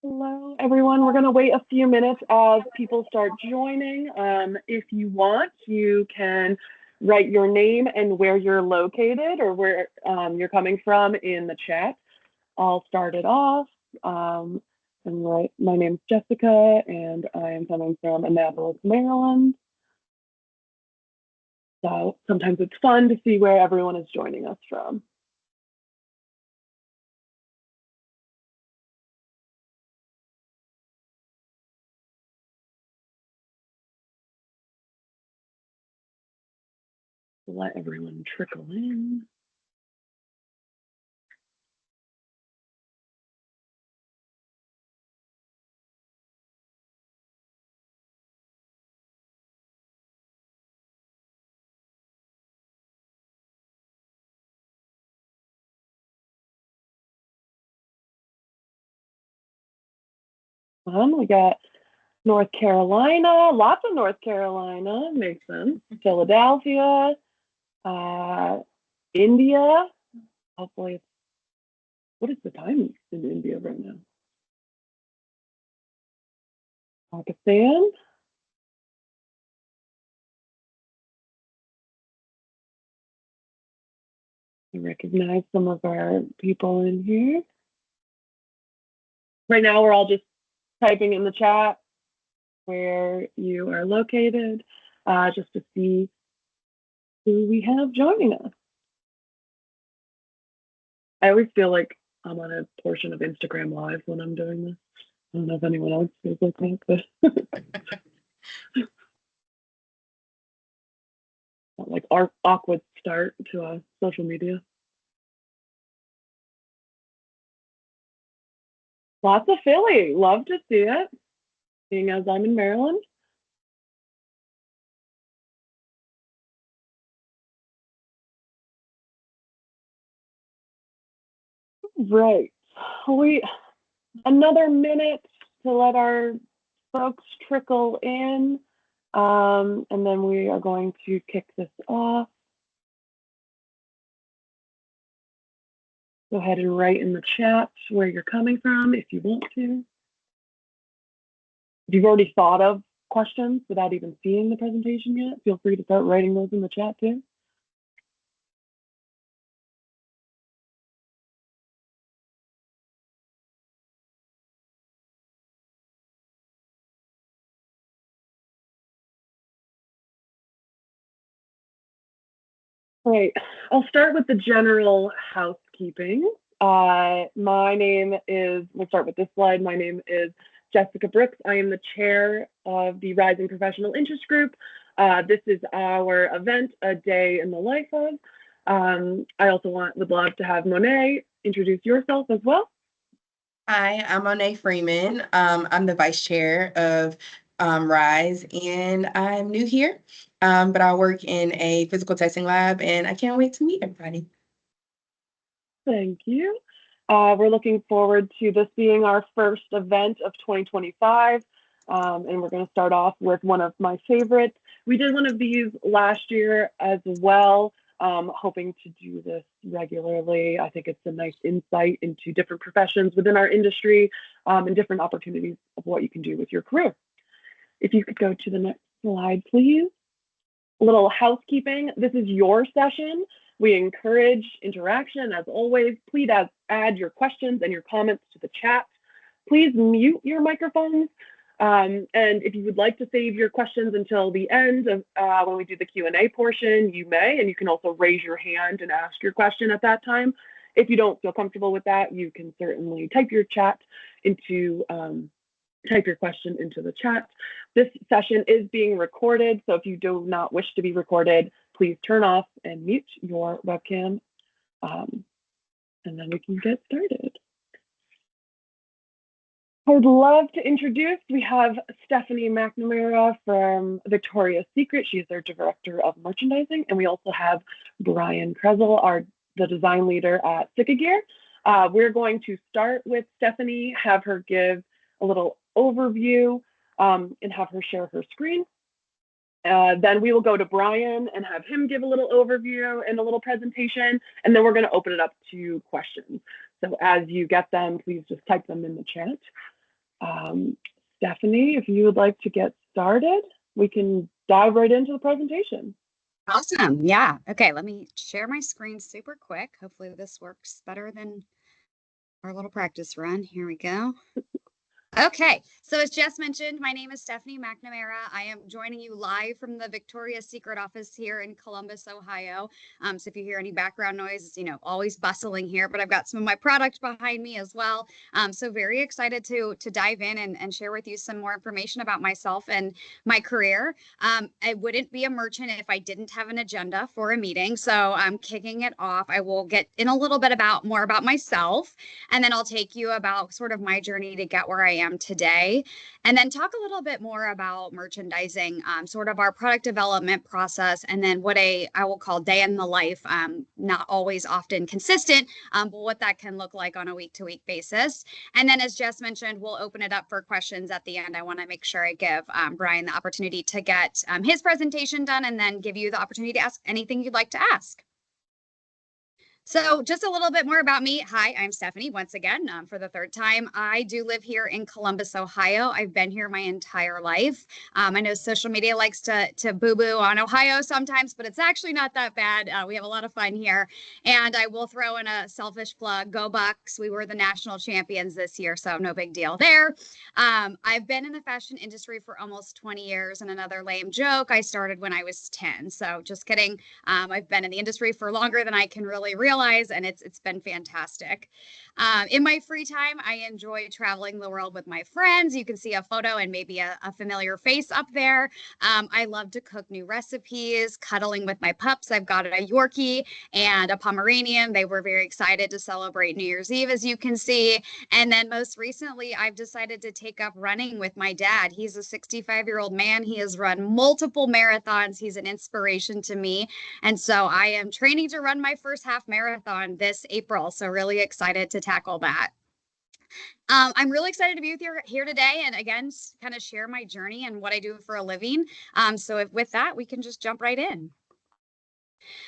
Hello, everyone. We're going to wait a few minutes as people start joining. If you want, you can write your name and where you're located or where you're coming from in the chat. I'll start it off. And my name's Jessica, and I am coming from Annapolis, Maryland. So sometimes it's fun to see where everyone is joining us from. Let everyone trickle in. We got North Carolina, lots of North Carolina, makes sense. Philadelphia, India. Hopefully, what is the time in India right now? Pakistan. I recognize some of our people in here. Right now, we're all just typing in the chat where you are located, just to see who we have joining us. I always feel like I'm on a portion of Instagram Live when I'm doing this. I don't know if anyone else feels like that, but like our awkward start to social media. Lots of Philly. Love to see it, seeing as I'm in Maryland. Right. Another minute to let our folks trickle in, and then we are going to kick this off. Go ahead and write in the chat where you're coming from if you want to. If you've already thought of questions without even seeing the presentation yet, feel free to start writing those in the chat too. Right. I'll start with the general housekeeping. We'll start with this slide. My name is Jessica Brooks. I am the chair of the Rising Professional Interest Group. This is our event, A Day in the Life of. I also would love to have Monet introduce yourself as well. Hi, I'm Monet Freeman. I'm the vice chair of RISE, and I'm new here, but I work in a physical testing lab, and I can't wait to meet everybody. Thank you. We're looking forward to this being our first event of 2025, and we're going to start off with one of my favorites. We did one of these last year as well, hoping to do this regularly. I think it's a nice insight into different professions within our industry, and different opportunities of what you can do with your career. If you could go to the next slide, please. A little housekeeping. This is your session. We encourage interaction. As always, please add your questions and your comments to the chat. Please mute your microphones. And if you would like to save your questions until the end of when we do the Q&A portion, you may, and you can also raise your hand and ask your question at that time. If you don't feel comfortable with that, you can certainly type your question into the chat. This session is being recorded, so if you do not wish to be recorded, please turn off and mute your webcam, and then we can get started. I would love to introduce, we have Stephanie McNamara from Victoria's Secret. She is their Director of Merchandising, and we also have Brian Krezel, the design leader at Sika Gear. We're going to start with Stephanie, have her give a little overview, and have her share her screen. Then we will go to Brian and have him give a little overview and a little presentation, and then we're going to open it up to questions. So as you get them, please just type them in the chat. Um, Stephanie, if you would like to get started, we can dive right into the presentation. Awesome. Yeah. Okay. Let me share my screen super quick. Hopefully this works better than our little practice run. Here we go. Okay, so as Jess mentioned, my name is Stephanie McNamara. I am joining you live from the Victoria's Secret office here in Columbus, Ohio. So if you hear any background noise, always bustling here, but I've got some of my product behind me as well. So very excited to dive in and share with you some more information about myself and my career. I wouldn't be a merchant if I didn't have an agenda for a meeting. So I'm kicking it off. I will get in a little bit more about myself, and then I'll take you about sort of my journey to get where I am today, and then talk a little bit more about merchandising, sort of our product development process, and then what I will call day in the life, not always often consistent, but what that can look like on a week-to-week basis. And then, as Jess mentioned, we'll open it up for questions at the end. I want to make sure I give Brian the opportunity to get his presentation done, and then give you the opportunity to ask anything you'd like to ask. So just a little bit more about me. Hi, I'm Stephanie once again, for the third time. I do live here in Columbus, Ohio. I've been here my entire life. I know social media likes to boo-boo on Ohio sometimes, but it's actually not that bad. We have a lot of fun here. And I will throw in a selfish plug, go Bucks. We were the national champions this year, so no big deal there. I've been in the fashion industry for almost 20 years, and another lame joke, I started when I was 10. So just kidding. I've been in the industry for longer than I can really realize, and it's been fantastic. In my free time, I enjoy traveling the world with my friends. You can see a photo and maybe a familiar face up there. I love to cook new recipes, cuddling with my pups. I've got a Yorkie and a Pomeranian. They were very excited to celebrate New Year's Eve, as you can see. And then most recently, I've decided to take up running with my dad. He's a 65-year-old man. He has run multiple marathons. He's an inspiration to me. And so I am training to run my first half marathon this April. So really excited to tackle that. I'm really excited to be with you here today, and again, kind of share my journey and what I do for a living. So with that, we can just jump right in.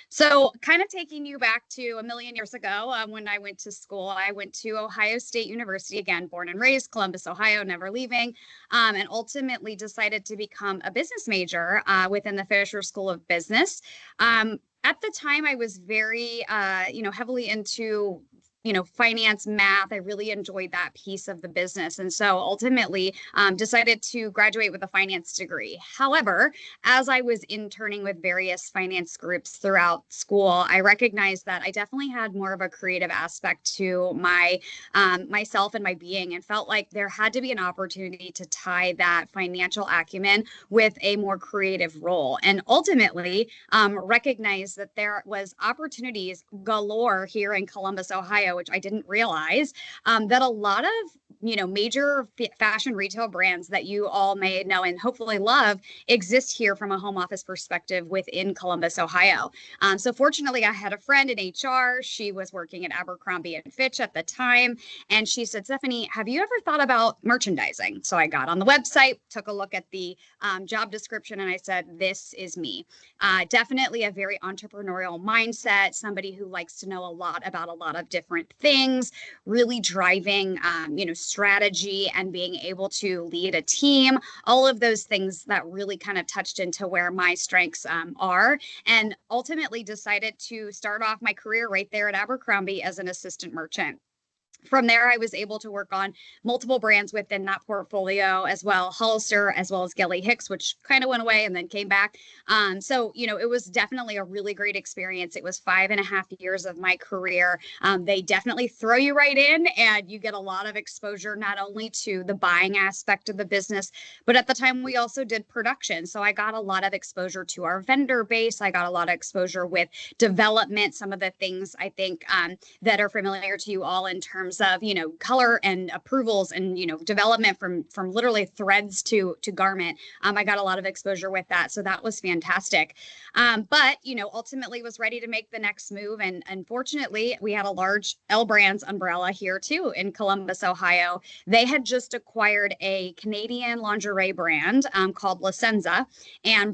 So kind of taking you back to a million years ago, when I went to school. I went to Ohio State University, again, born and raised, Columbus, Ohio, never leaving, and ultimately decided to become a business major within the Fisher School of Business. At the time, I was very, heavily into finance, math. I really enjoyed that piece of the business. And so ultimately decided to graduate with a finance degree. However, as I was interning with various finance groups throughout school, I recognized that I definitely had more of a creative aspect to my myself and my being, and felt like there had to be an opportunity to tie that financial acumen with a more creative role. And ultimately recognized that there was opportunities galore here in Columbus, Ohio, which I didn't realize, that a lot of major fashion retail brands that you all may know and hopefully love exist here from a home office perspective within Columbus, Ohio. So fortunately, I had a friend in HR. She was working at Abercrombie and Fitch at the time, and she said, "Stephanie, have you ever thought about merchandising?" So I got on the website, took a look at the job description, and I said, "This is me." Definitely a very entrepreneurial mindset, somebody who likes to know a lot about a lot of different things, really driving, strategy and being able to lead a team, all of those things that really kind of touched into where my strengths are, and ultimately decided to start off my career right there at Abercrombie as an assistant merchant. From there, I was able to work on multiple brands within that portfolio as well, Hollister, as well as Gilly Hicks, which kind of went away and then came back. So, it was definitely a really great experience. It was 5.5 years of my career. They definitely throw you right in, and you get a lot of exposure, not only to the buying aspect of the business, but at the time we also did production. So I got a lot of exposure to our vendor base. I got a lot of exposure with development, some of the things I think that are familiar to you all in terms of color and approvals and development from literally threads to garment. I got a lot of exposure with that, so that was fantastic. But ultimately was ready to make the next move, and unfortunately we had a large L Brands umbrella here too in Columbus, Ohio. They had just acquired a Canadian lingerie brand called La Senza, and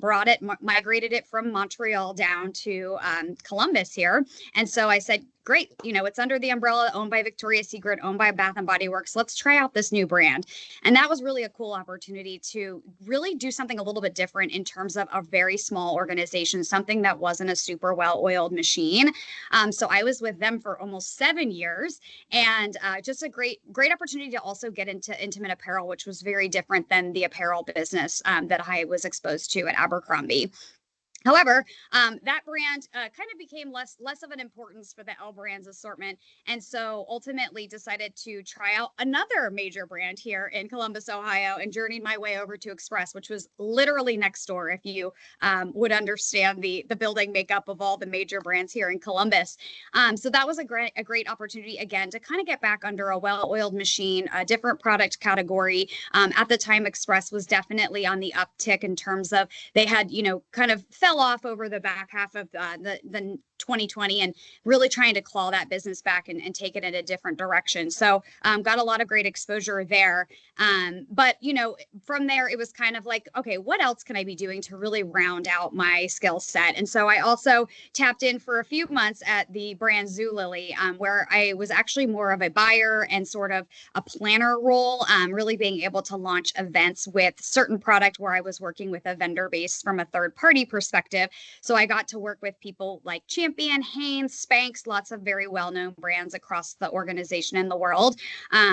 migrated it from Montreal down to Columbus here. And so I said, great, it's under the umbrella, owned by Victoria's Secret, owned by Bath and Body Works. Let's try out this new brand. And that was really a cool opportunity to really do something a little bit different in terms of a very small organization, something that wasn't a super well-oiled machine. So I was with them for almost 7 years, and just a great opportunity to also get into intimate apparel, which was very different than the apparel business that I was exposed to at Abercrombie. However, that brand kind of became less of an importance for the L Brands assortment, and so ultimately decided to try out another major brand here in Columbus, Ohio, and journeyed my way over to Express, which was literally next door, if you would understand the building makeup of all the major brands here in Columbus. So that was a great opportunity, again, to kind of get back under a well-oiled machine, a different product category. At the time, Express was definitely on the uptick in terms of they had, kind of fell off over the back half of the 2020 and really trying to claw that business back and take it in a different direction. So got a lot of great exposure there. But, from there, it was kind of like, okay, what else can I be doing to really round out my skill set? And so I also tapped in for a few months at the brand Zulily, where I was actually more of a buyer and sort of a planner role, really being able to launch events with certain product where I was working with a vendor base from a third party perspective. So I got to work with people like Champion, Hanes, Spanx, lots of very well-known brands across the organization and the world,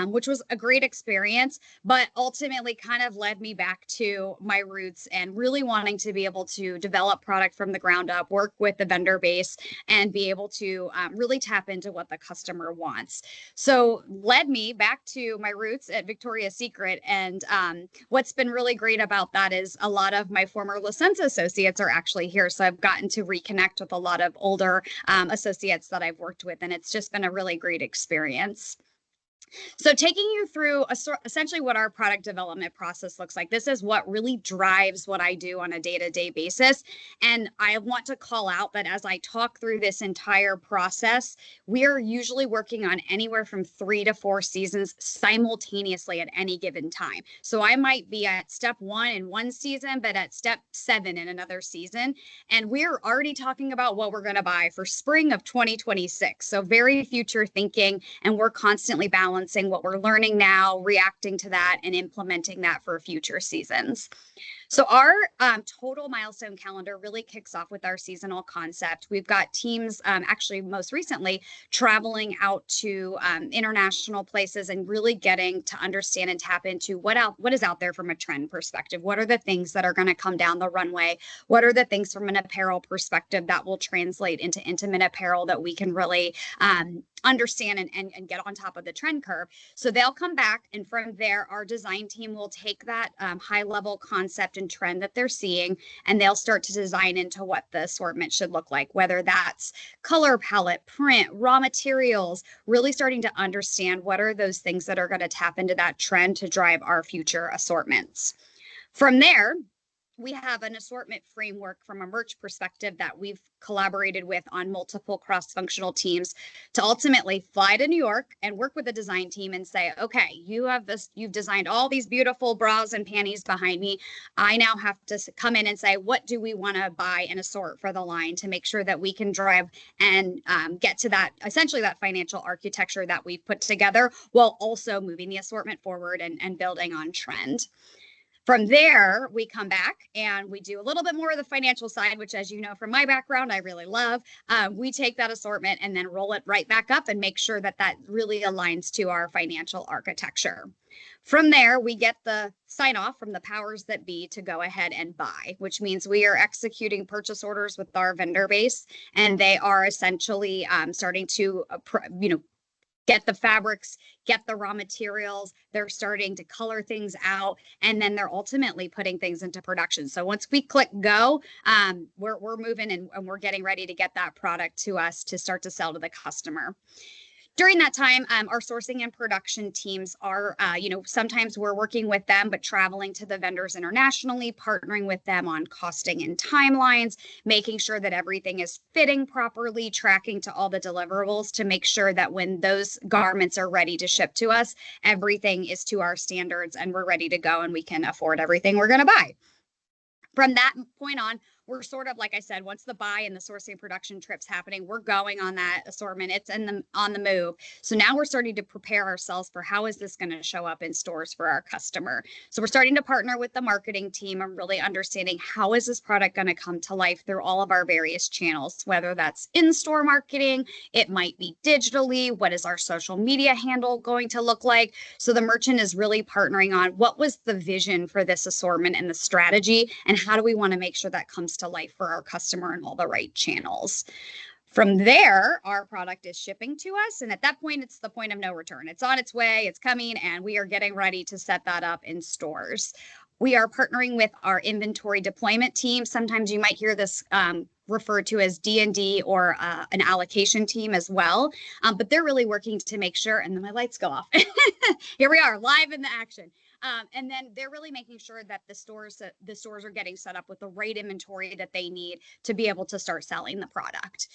which was a great experience, but ultimately kind of led me back to my roots and really wanting to be able to develop product from the ground up, work with the vendor base, and be able to really tap into what the customer wants. So led me back to my roots at Victoria's Secret. And what's been really great about that is a lot of my former LaSenza associates are actually here. So I've gotten to reconnect with a lot of older associates that I've worked with, and it's just been a really great experience. So taking you through essentially what our product development process looks like. This is what really drives what I do on a day-to-day basis. And I want to call out that as I talk through this entire process, we are usually working on anywhere from 3 to 4 seasons simultaneously at any given time. So I might be at step 1 in one season, but at step 7 in another season. And we're already talking about what we're going to buy for spring of 2026. So very future thinking, and we're constantly balancing what we're learning now, reacting to that, and implementing that for future seasons. So our total milestone calendar really kicks off with our seasonal concept. We've got teams actually most recently traveling out to international places and really getting to understand and tap into what is out there from a trend perspective. What are the things that are going to come down the runway? What are the things from an apparel perspective that will translate into intimate apparel that we can really understand and get on top of the trend curve? So they'll come back, and from there, our design team will take that high level concept and trend that they're seeing, and they'll start to design into what the assortment should look like, whether that's color palette, print, raw materials, really starting to understand what are those things that are going to tap into that trend to drive our future assortments. From there, we have an assortment framework from a merch perspective that we've collaborated with on multiple cross-functional teams to ultimately fly to New York and work with the design team and say, okay, you've designed all these beautiful bras and panties behind me. I now have to come in and say, what do we want to buy and assort for the line to make sure that we can drive and get to that, essentially that financial architecture that we've put together, while also moving the assortment forward and building on trend. From there, we come back and we do a little bit more of the financial side, which, as you know, from my background, I really love. We take that assortment and then roll it right back up and make sure that that really aligns to our financial architecture. From there, we get the sign off from the powers that be to go ahead and buy, which means we are executing purchase orders with our vendor base, and they are essentially starting to, get the fabrics, get the raw materials. They're starting to color things out, and then they're ultimately putting things into production. So once we click go, we're moving and we're getting ready to get that product to us to start to sell to the customer. During that time, our sourcing and production teams are, sometimes we're working with them, but traveling to the vendors internationally, partnering with them on costing and timelines, making sure that everything is fitting properly, tracking to all the deliverables to make sure that when those garments are ready to ship to us, everything is to our standards and we're ready to go and we can afford everything we're going to buy. From that point on, we're sort of, like I said, once the buy and the sourcing production trip's happening, we're going on that assortment. It's on the move. So now we're starting to prepare ourselves for how is this going to show up in stores for our customer. So we're starting to partner with the marketing team and really understanding how is this product going to come to life through all of our various channels, whether that's in-store marketing, it might be digitally, what is our social media handle going to look like? So the merchant is really partnering on what was the vision for this assortment and the strategy, and how do we want to make sure that comes to life for our customer in all the right channels. From there, our product is shipping to us. And at that point, it's the point of no return. It's on its way, it's coming, and we are getting ready to set that up in stores. We are partnering with our inventory deployment team. Sometimes you might hear this referred to as D&D or an allocation team as well. But they're really working to make sure, and then my lights go off. Here we are, live in the action. And then they're really making sure that the stores are getting set up with the right inventory that they need to be able to start selling the product.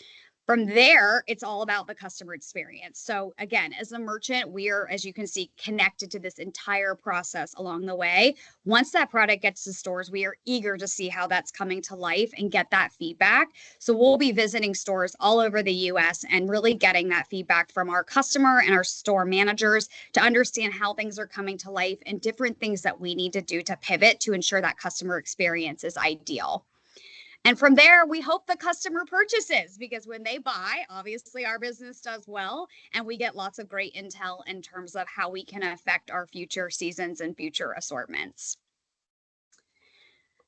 From there, it's all about the customer experience. So again, as a merchant, we are, as you can see, connected to this entire process along the way. Once that product gets to stores, we are eager to see how that's coming to life and get that feedback. So we'll be visiting stores all over the US and really getting that feedback from our customer and our store managers to understand how things are coming to life and different things that we need to do to pivot to ensure that customer experience is ideal. And from there, we hope the customer purchases, because when they buy, obviously our business does well, and we get lots of great intel in terms of how we can affect our future seasons and future assortments.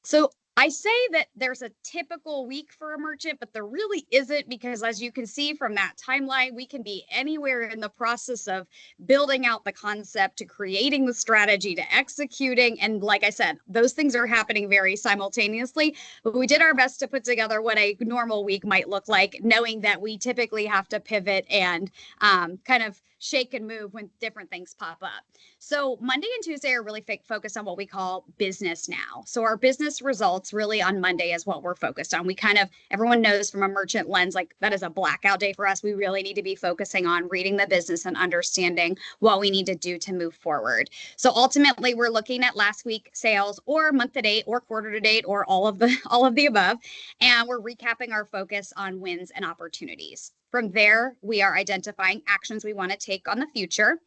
So I say that there's a typical week for a merchant, but there really isn't, because as you can see from that timeline, we can be anywhere in the process of building out the concept to creating the strategy to executing. And like I said, those things are happening very simultaneously, but we did our best to put together what a normal week might look like, knowing that we typically have to pivot and kind of shake and move when different things pop up. So Monday and Tuesday are really focused on what we call business now. So our business results really on Monday is what we're focused on. We kind of, everyone knows from a merchant lens, like that is a blackout day for us. We really need to be focusing on reading the business and understanding what we need to do to move forward. So ultimately, we're looking at last week sales or month to date or quarter to date or all of the above. And we're recapping our focus on wins and opportunities. From there, we are identifying actions we want to take on the future.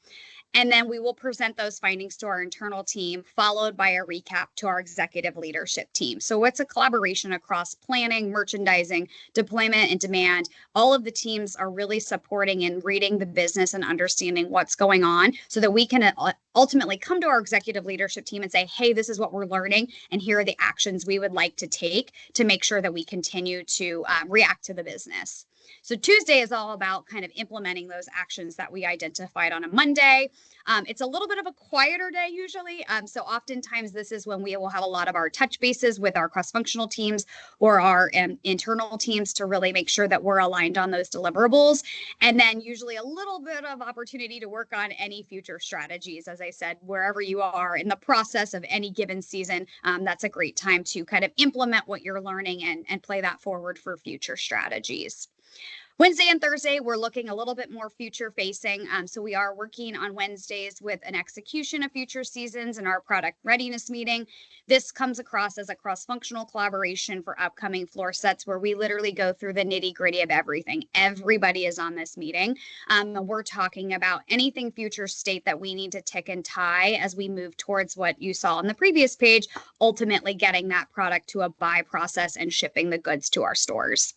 And then we will present those findings to our internal team, followed by a recap to our executive leadership team. So it's a collaboration across planning, merchandising, deployment, and demand. All of the teams are really supporting and reading the business and understanding what's going on so that we can ultimately come to our executive leadership team and say, hey, this is what we're learning, and here are the actions we would like to take to make sure that we continue to react to the business. So Tuesday is all about kind of implementing those actions that we identified on a Monday. It's a little bit of a quieter day usually. So oftentimes this is when we will have a lot of our touch bases with our cross-functional teams or our internal teams to really make sure that we're aligned on those deliverables. And then usually a little bit of opportunity to work on any future strategies. As I said, wherever you are in the process of any given season, that's a great time to kind of implement what you're learning and play that forward for future strategies. Wednesday and Thursday, we're looking a little bit more future facing. So we are working on Wednesdays with an execution of future seasons and our product readiness meeting. This comes across as a cross-functional collaboration for upcoming floor sets where we literally go through the nitty-gritty of everything. Everybody is on this meeting. We're talking about anything future state that we need to tick and tie as we move towards what you saw on the previous page, ultimately getting that product to a buy process and shipping the goods to our stores.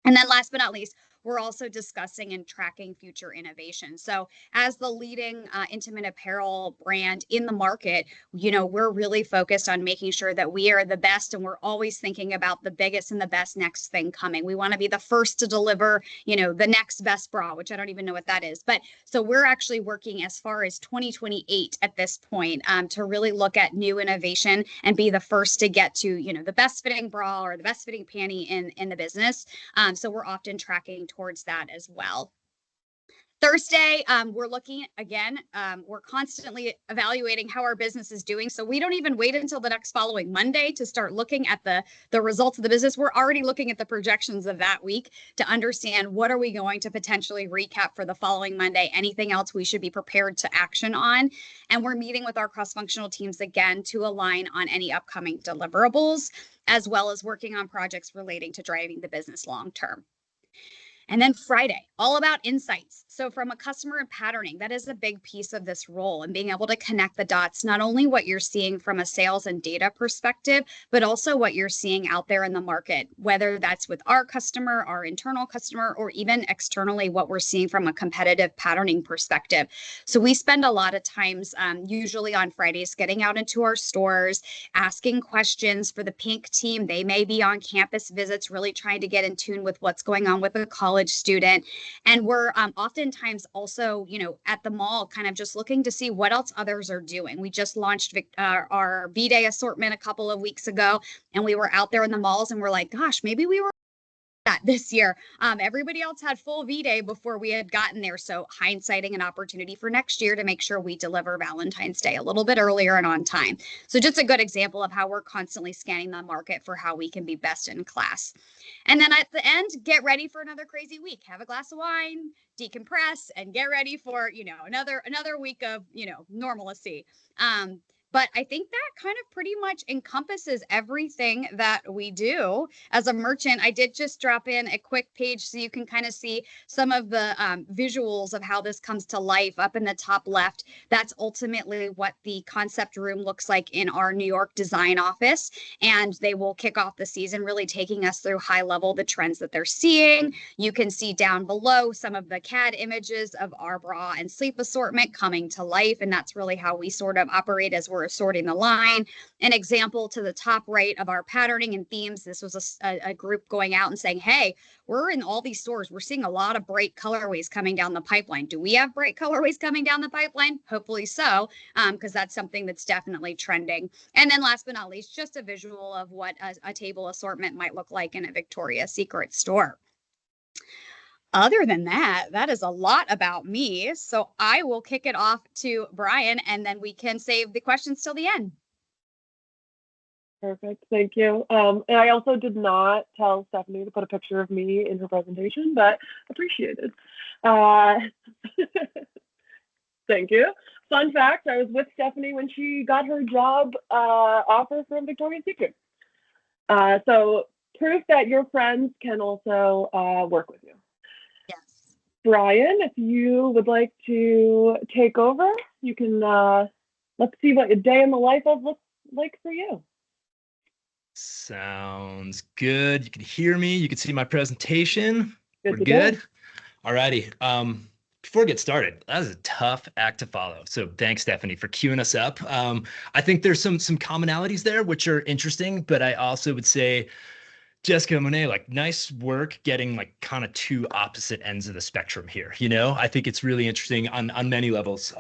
And then last but not least, we're also discussing and tracking future innovation. So as the leading intimate apparel brand in the market, we're really focused on making sure that we are the best, and we're always thinking about the biggest and the best next thing coming. We want to be the first to deliver, the next best bra, which I don't even know what that is. But so we're actually working as far as 2028 at this point to really look at new innovation and be the first to get to, the best fitting bra or the best fitting panty in the business. So we're often tracking towards that as well. Thursday, we're looking again, we're constantly evaluating how our business is doing. So we don't even wait until the next following Monday to start looking at the results of the business. We're already looking at the projections of that week to understand what are we going to potentially recap for the following Monday, anything else we should be prepared to action on. And we're meeting with our cross-functional teams again to align on any upcoming deliverables, as well as working on projects relating to driving the business long term. And then Friday, all about insights. So from a customer and patterning, that is a big piece of this role, and being able to connect the dots, not only what you're seeing from a sales and data perspective, but also what you're seeing out there in the market, whether that's with our customer, our internal customer, or even externally, what we're seeing from a competitive patterning perspective. So we spend a lot of times, usually on Fridays, getting out into our stores, asking questions for the Pink team. They may be on campus visits, really trying to get in tune with what's going on with the college student. And we're oftentimes also, at the mall, kind of just looking to see what else others are doing. We just launched our V-Day assortment a couple of weeks ago, and we were out there in the malls and we're like, gosh, maybe we were that this year. Everybody else had full V-Day before we had gotten there. So hindsighting an opportunity for next year to make sure we deliver Valentine's Day a little bit earlier and on time. So just a good example of how we're constantly scanning the market for how we can be best in class. And then at the end, get ready for another crazy week. Have a glass of wine, decompress, and get ready for, another week of, normalcy. But I think that kind of pretty much encompasses everything that we do as a merchant. I did just drop in a quick page so you can kind of see some of the visuals of how this comes to life up in the top left. That's ultimately what the concept room looks like in our New York design office. And they will kick off the season really taking us through high level the trends that they're seeing. You can see down below some of the CAD images of our bra and sleep assortment coming to life. And that's really how we sort of operate as we're sorting the line. An example to the top right of our patterning and themes. This was a group going out and saying, hey, we're in all these stores. We're seeing a lot of bright colorways coming down the pipeline. Do we have bright colorways coming down the pipeline? Hopefully so, because that's something that's definitely trending. And then last but not least, just a visual of what a table assortment might look like in a Victoria's Secret store. Other than that, that is a lot about me. So I will kick it off to Brian, and then we can save the questions till the end. Perfect. Thank you. And I also did not tell Stephanie to put a picture of me in her presentation, but appreciated. Thank you. Fun fact, I was with Stephanie when she got her job offer from Victoria's Secret. So proof that your friends can also work with you. Yes. Brian, if you would like to take over, you can, let's see what a day in the life of looks like for you. Sounds good. You can hear me. You can see my presentation. Good We're to good. go. All righty. Before we get started, that was a tough act to follow. So thanks, Stephanie, for queuing us up. I think there's some commonalities there, which are interesting, but I also would say, Jessica and Monet, like, nice work getting like kind of two opposite ends of the spectrum here. I think it's really interesting on many levels.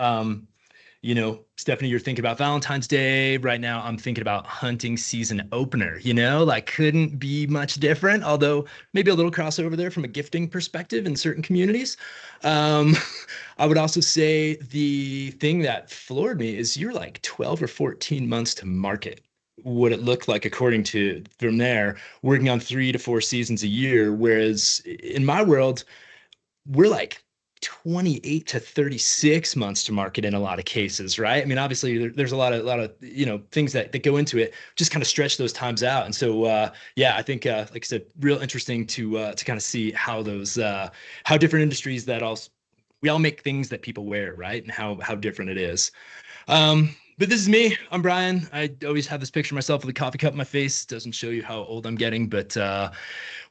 Stephanie, you're thinking about Valentine's Day. Right now, I'm thinking about hunting season opener, like couldn't be much different, although maybe a little crossover there from a gifting perspective in certain communities. I would also say the thing that floored me is you're like 12 or 14 months to market what it looked like according to from there, working on 3 to 4 seasons a year. Whereas in my world, we're like 28 to 36 months to market in a lot of cases, right? I mean, obviously there's a lot of things that go into it, just kind of stretch those times out. And so I think like I said, real interesting to kind of see how those how different industries we all make things that people wear, right? And how different it is. But this is me. I'm Brian. I always have this picture of myself with a coffee cup in my face. Doesn't show you how old I'm getting, but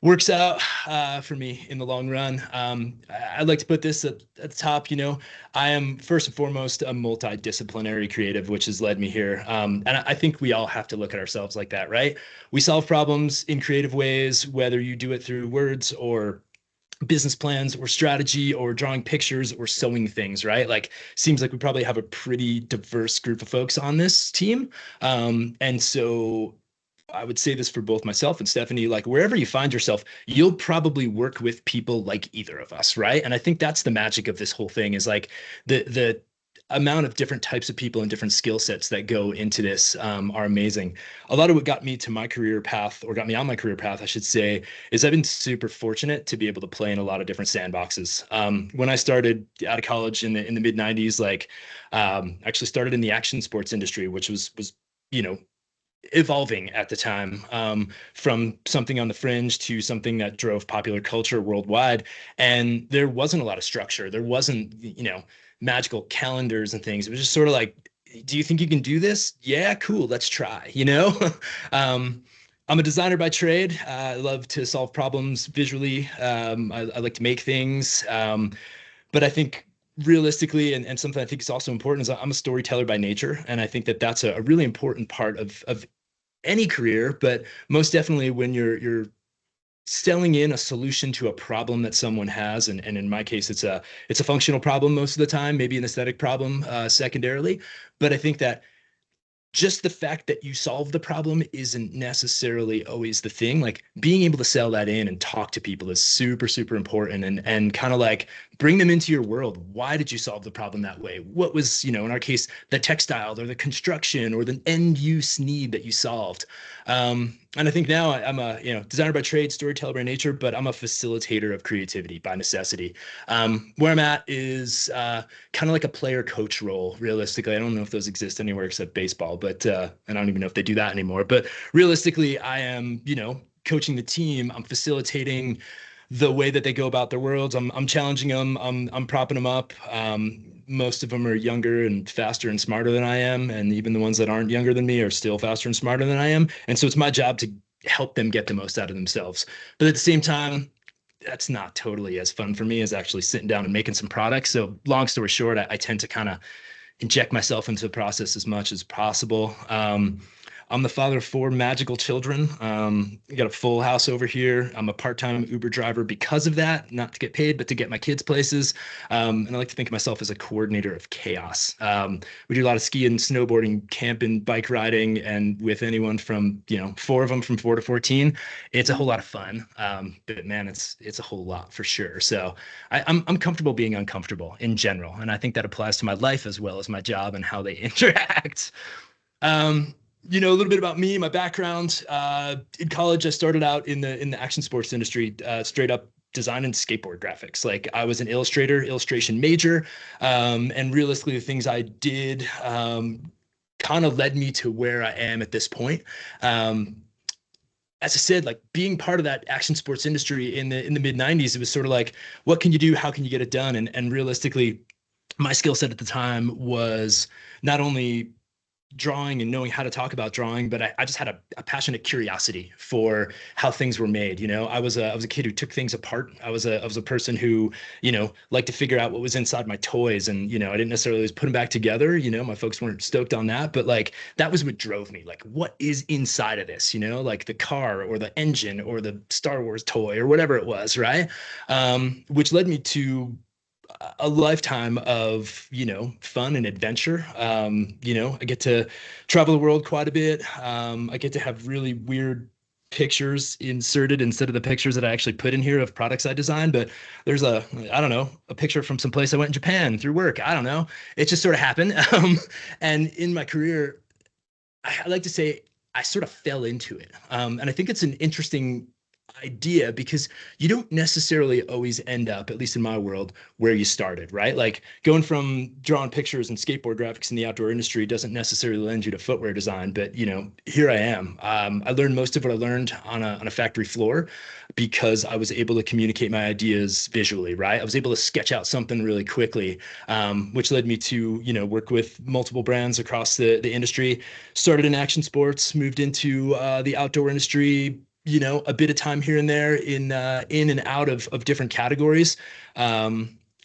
works out for me in the long run. I'd like to put this at the top. I am first and foremost a multidisciplinary creative, which has led me here. And I think we all have to look at ourselves like that, right? We solve problems in creative ways, whether you do it through words or business plans or strategy or drawing pictures or sewing things, right? Like, seems like we probably have a pretty diverse group of folks on this team. And so I would say this for both myself and Stephanie, like wherever you find yourself, you'll probably work with people like either of us, right? And I think that's the magic of this whole thing is like the amount of different types of people and different skill sets that go into this are amazing. A lot of what got me to my career path, or got me on my career path, I should say, is I've been super fortunate to be able to play in a lot of different sandboxes. When I started out of college in the mid '90s, like actually started in the action sports industry, which was you know evolving at the time, from something on the fringe to something that drove popular culture worldwide. And there wasn't a lot of structure. There wasn't, magical calendars and things. It was just sort of like, do you think you can do this? Yeah, cool. Let's try, um, I'm a designer by trade. I love to solve problems visually. I like to make things. But I think realistically, and something I think is also important, is I'm a storyteller by nature. And I think that that's a really important part of any career, but most definitely when you're selling in a solution to a problem that someone has, and in my case it's a functional problem most of the time, maybe an aesthetic problem secondarily. But I think that just the fact that you solve the problem isn't necessarily always the thing. Like being able to sell that in and talk to people is super, super important, and kind of like bring them into your world. Why did you solve the problem that way? What was, in our case, the textile or the construction or the end use need that you solved? And I think now I'm a, designer by trade, storyteller by nature, but I'm a facilitator of creativity by necessity. Where I'm at is kind of like a player coach role, realistically. I don't know if those exist anywhere except baseball, but and I don't even know if they do that anymore. But realistically, I am, coaching the team. I'm facilitating the way that they go about their worlds. I'm challenging them. I'm propping them up. Most of them are younger and faster and smarter than I am, and even the ones that aren't younger than me are still faster and smarter than I am. And so it's my job to help them get the most out of themselves. But at the same time, that's not totally as fun for me as actually sitting down and making some products. So long story short, I tend to kind of inject myself into the process as much as possible. I'm the father of 4 magical children. I got a full house over here. I'm a part-time Uber driver because of that, not to get paid, but to get my kids places. And I like to think of myself as a coordinator of chaos. We do a lot of skiing, snowboarding, camping, bike riding, and with anyone from, 4 of them from 4 to 14, it's a whole lot of fun. But man, it's a whole lot for sure. So I'm comfortable being uncomfortable in general. And I think that applies to my life as well as my job and how they interact. A little bit about me, my background. In college, I started out in the action sports industry, straight up design and skateboard graphics. Like I was an illustration major, and realistically, the things I did kind of led me to where I am at this point. As I said, like being part of that action sports industry in the mid '90s, it was sort of like, what can you do? How can you get it done? And realistically, my skill set at the time was not only drawing and knowing how to talk about drawing, but I just had a passionate curiosity for how things were made. I was a kid who took things apart. I was a person who, liked to figure out what was inside my toys, and I didn't necessarily always put them back together. My folks weren't stoked on that, but like that was what drove me. Like, what is inside of this? Like the car or the engine or the Star Wars toy or whatever it was, right? Which led me to a lifetime of, fun and adventure. I get to travel the world quite a bit. I get to have really weird pictures inserted instead of the pictures that I actually put in here of products I designed. But there's a picture from some place I went in Japan through work. I don't know. It just sort of happened. And in my career, I like to say I sort of fell into it. And I think it's an interesting idea because you don't necessarily always end up, at least in my world, where you started, right? Like going from drawing pictures and skateboard graphics in the outdoor industry doesn't necessarily lend you to footwear design, but here I am. I learned most of what I learned on a factory floor because I was able to communicate my ideas visually, right? I was able to sketch out something really quickly, which led me to, work with multiple brands across the industry. Started in action sports, moved into the outdoor industry, a bit of time here and there in and out of different categories,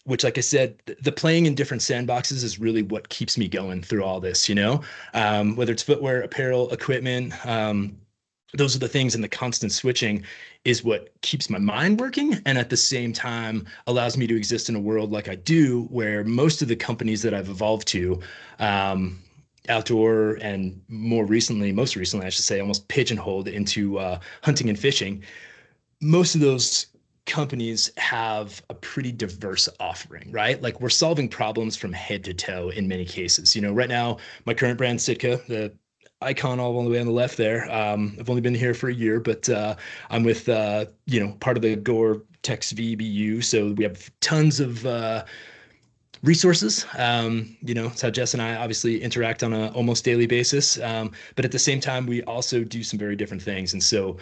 which, like I said, the playing in different sandboxes is really what keeps me going through all this, whether it's footwear, apparel, equipment. Those are the things, and the constant switching is what keeps my mind working, and at the same time allows me to exist in a world like I do, where most of the companies that I've evolved to, outdoor and most recently, I should say, almost pigeonholed into hunting and fishing. Most of those companies have a pretty diverse offering, right? Like we're solving problems from head to toe in many cases. Right now, my current brand, Sitka, the icon all the way on the left there. I've only been here for a year, but I'm with, part of the Gore Tex VBU. So we have tons of resources. It's how Jess and I obviously interact on a almost daily basis. But at the same time, we also do some very different things. And so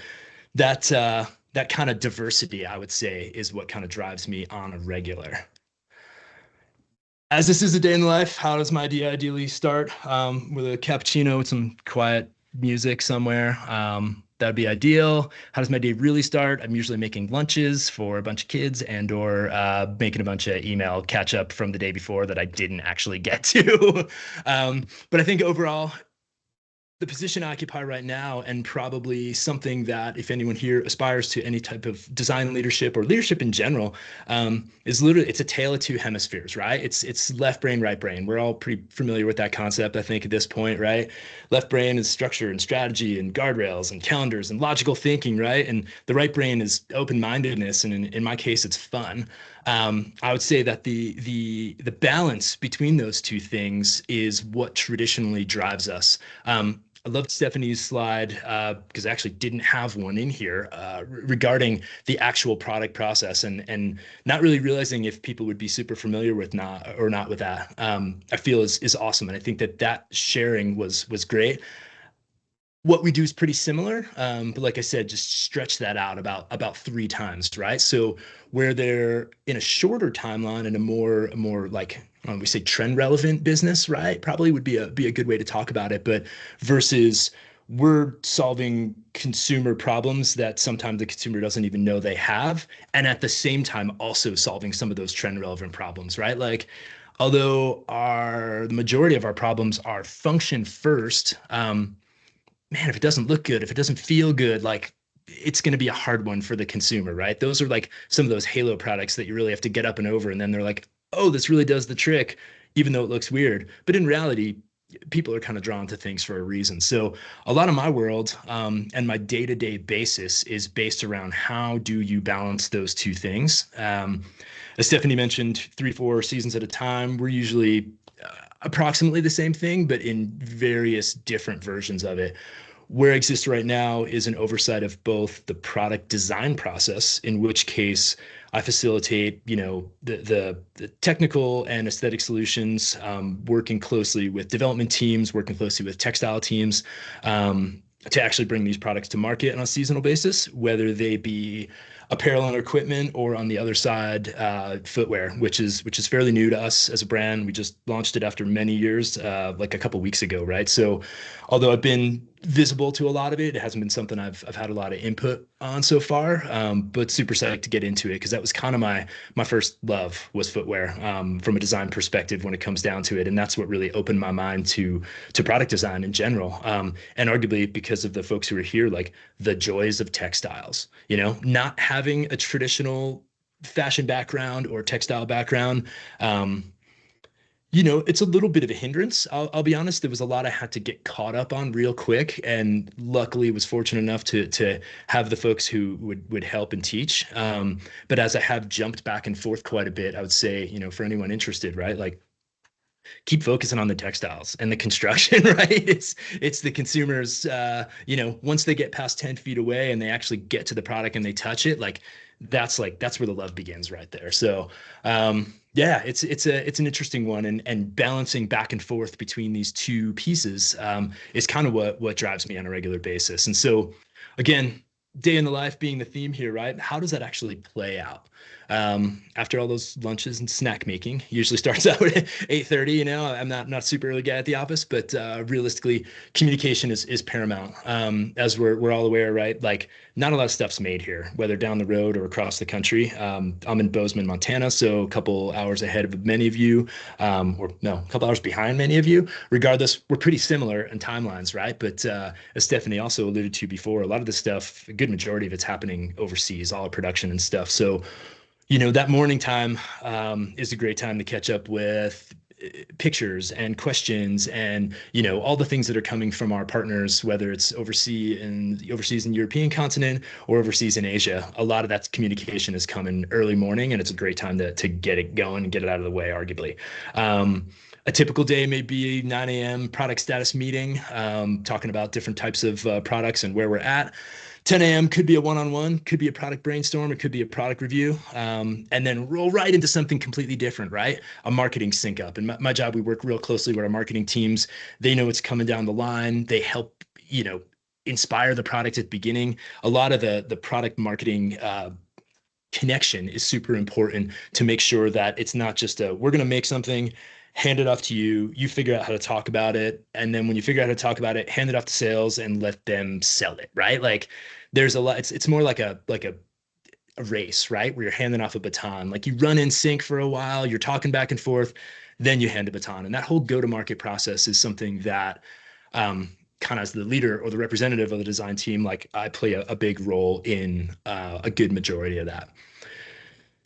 that kind of diversity, I would say, is what kind of drives me on a regular. As this is a day in the life, how does my day ideally start? With a cappuccino with some quiet music somewhere. That'd be ideal. How does my day really start? I'm usually making lunches for a bunch of kids or making a bunch of email catch up from the day before that I didn't actually get to. But I think overall, the position I occupy right now, and probably something that if anyone here aspires to any type of design leadership or leadership in general, is literally, it's a tale of two hemispheres, right? It's left brain, right brain. We're all pretty familiar with that concept, I think, at this point, right? Left brain is structure and strategy and guardrails and calendars and logical thinking, right? And the right brain is open-mindedness, and in my case, it's fun. I would say that the balance between those two things is what traditionally drives us. I loved Stephanie's slide because I actually didn't have one in here regarding the actual product process and not really realizing if people would be super familiar with not with that. I feel is awesome, and I think that sharing was great. What we do is pretty similar, but like I said, just stretch that out about 3 times, right? So where they're in a shorter timeline and a more like we say trend relevant business, right? Probably would be a good way to talk about it. But versus we're solving consumer problems that sometimes the consumer doesn't even know they have, and at the same time also solving some of those trend relevant problems, right? Like although the majority of our problems are function first, man, if it doesn't look good, if it doesn't feel good, like it's going to be a hard one for the consumer, right? Those are like some of those halo products that you really have to get up and over. And then they're like, oh, this really does the trick, even though it looks weird. But in reality, people are kind of drawn to things for a reason. So a lot of my world and my day-to-day basis is based around how do you balance those two things. As Stephanie mentioned, 3-4 seasons at a time, we're usually approximately the same thing, but in various different versions of it. Where I exist right now is an oversight of both the product design process, in which case I facilitate, the technical and aesthetic solutions, working closely with development teams, working closely with textile teams, to actually bring these products to market on a seasonal basis, whether they be apparel and equipment, or on the other side, footwear, which is fairly new to us as a brand. We just launched it after many years, like a couple weeks ago, right? So although I've been visible to a lot of it, it hasn't been something I've had a lot of input on so far, but super psyched to get into it because that was kind of my first love was footwear, from a design perspective when it comes down to it. And that's what really opened my mind to product design in general. And arguably because of the folks who are here, like the joys of textiles, not having a traditional fashion background or textile background. It's a little bit of a hindrance. I'll be honest. There was a lot I had to get caught up on real quick, and luckily was fortunate enough to have the folks who would help and teach. But as I have jumped back and forth quite a bit, I would say, for anyone interested, right? Like keep focusing on the textiles and the construction, right? It's the consumers, once they get past 10 feet away and they actually get to the product and they touch it, that's where the love begins right there. So, yeah, it's an interesting one, and balancing back and forth between these two pieces, is kind of what drives me on a regular basis. And so again, day in the life being the theme here, right? How does that actually play out? After all those lunches and snack making, usually starts out at 8:30. I'm not super early guy at the office, but realistically, communication is paramount. As we're all aware, right? Like not a lot of stuff's made here, whether down the road or across the country. I'm in Bozeman, Montana, so a couple hours ahead of many of you, or no, a couple hours behind many of you. Regardless, we're pretty similar in timelines, right? But as Stephanie also alluded to before, a lot of this stuff, a good majority of it's happening overseas, all our production and stuff. So that morning time is a great time to catch up with pictures and questions and, you know, all the things that are coming from our partners, whether it's overseas in the European continent or overseas in Asia. A lot of that communication is coming early morning, and it's a great time to get it going and get it out of the way, arguably. A typical day may be a 9 a.m. product status meeting, talking about different types of products and where we're at. 10 a.m. could be a one-on-one, could be a product brainstorm, it could be a product review, and then roll right into something completely different, right? A marketing sync up. And my job, we work real closely with our marketing teams. They know what's coming down the line. They help, you know, inspire the product at the beginning. A lot of the product marketing connection is super important to make sure that it's not just we're going to make something, hand it off to you, you figure out how to talk about it, and then when you figure out how to talk about it, hand it off to sales and let them sell it, right? Like there's a lot, it's more like a race, right? Where you're handing off a baton. Like you run in sync for a while, you're talking back and forth, then you hand a baton. And that whole go-to-market process is something that kind of as the leader or the representative of the design team, like I play a big role in a good majority of that.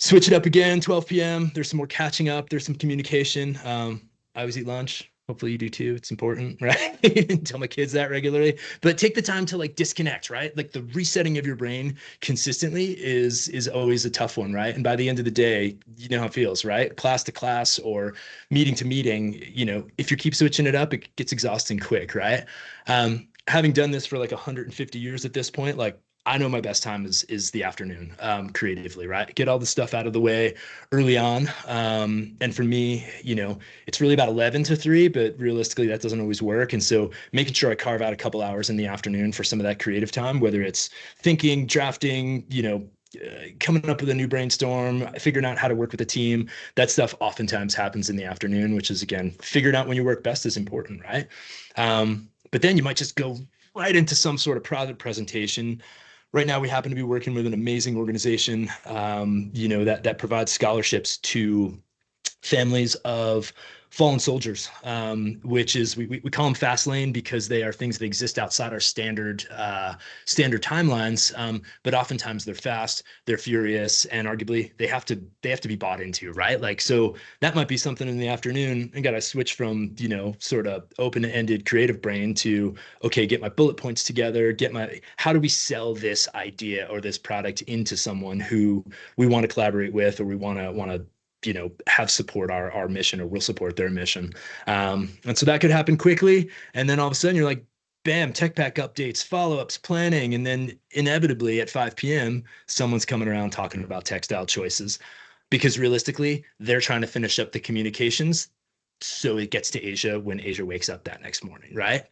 Switch it up again, 12 p.m. There's some more catching up. There's some communication. I always eat lunch. Hopefully you do too. It's important, right? Tell my kids that regularly. But take the time to like disconnect, right? Like the resetting of your brain consistently is always a tough one, right? And by the end of the day, you know how it feels, right? Class to class or meeting to meeting, you know, if you keep switching it up, it gets exhausting quick, right? Having done this for like 150 years at this point, like I know my best time is the afternoon, creatively, right? Get all the stuff out of the way early on. And for me, you know, it's really about 11 to 3, but realistically that doesn't always work. And so making sure I carve out a couple hours in the afternoon for some of that creative time, whether it's thinking, drafting, you know, coming up with a new brainstorm, figuring out how to work with a team, that stuff oftentimes happens in the afternoon, which is, again, figuring out when you work best is important, right? But then you might just go right into some sort of product presentation. Right now, we happen to be working with an amazing organization, you know, that provides scholarships to families of fallen soldiers, which is we call them fast lane because they are things that exist outside our standard timelines. But oftentimes they're fast, they're furious, and arguably they have to be bought into, right? Like, so that might be something in the afternoon. I got to switch from, you know, sort of open-ended creative brain to, okay, get my bullet points together, how do we sell this idea or this product into someone who we want to collaborate with, or we want to you know, have support our mission, or will support their mission. And so that could happen quickly. And then all of a sudden you're like, bam, tech pack updates, follow-ups, planning. And then inevitably at 5 p.m., someone's coming around talking about textile choices, because realistically, they're trying to finish up the communications so it gets to Asia when Asia wakes up that next morning, right?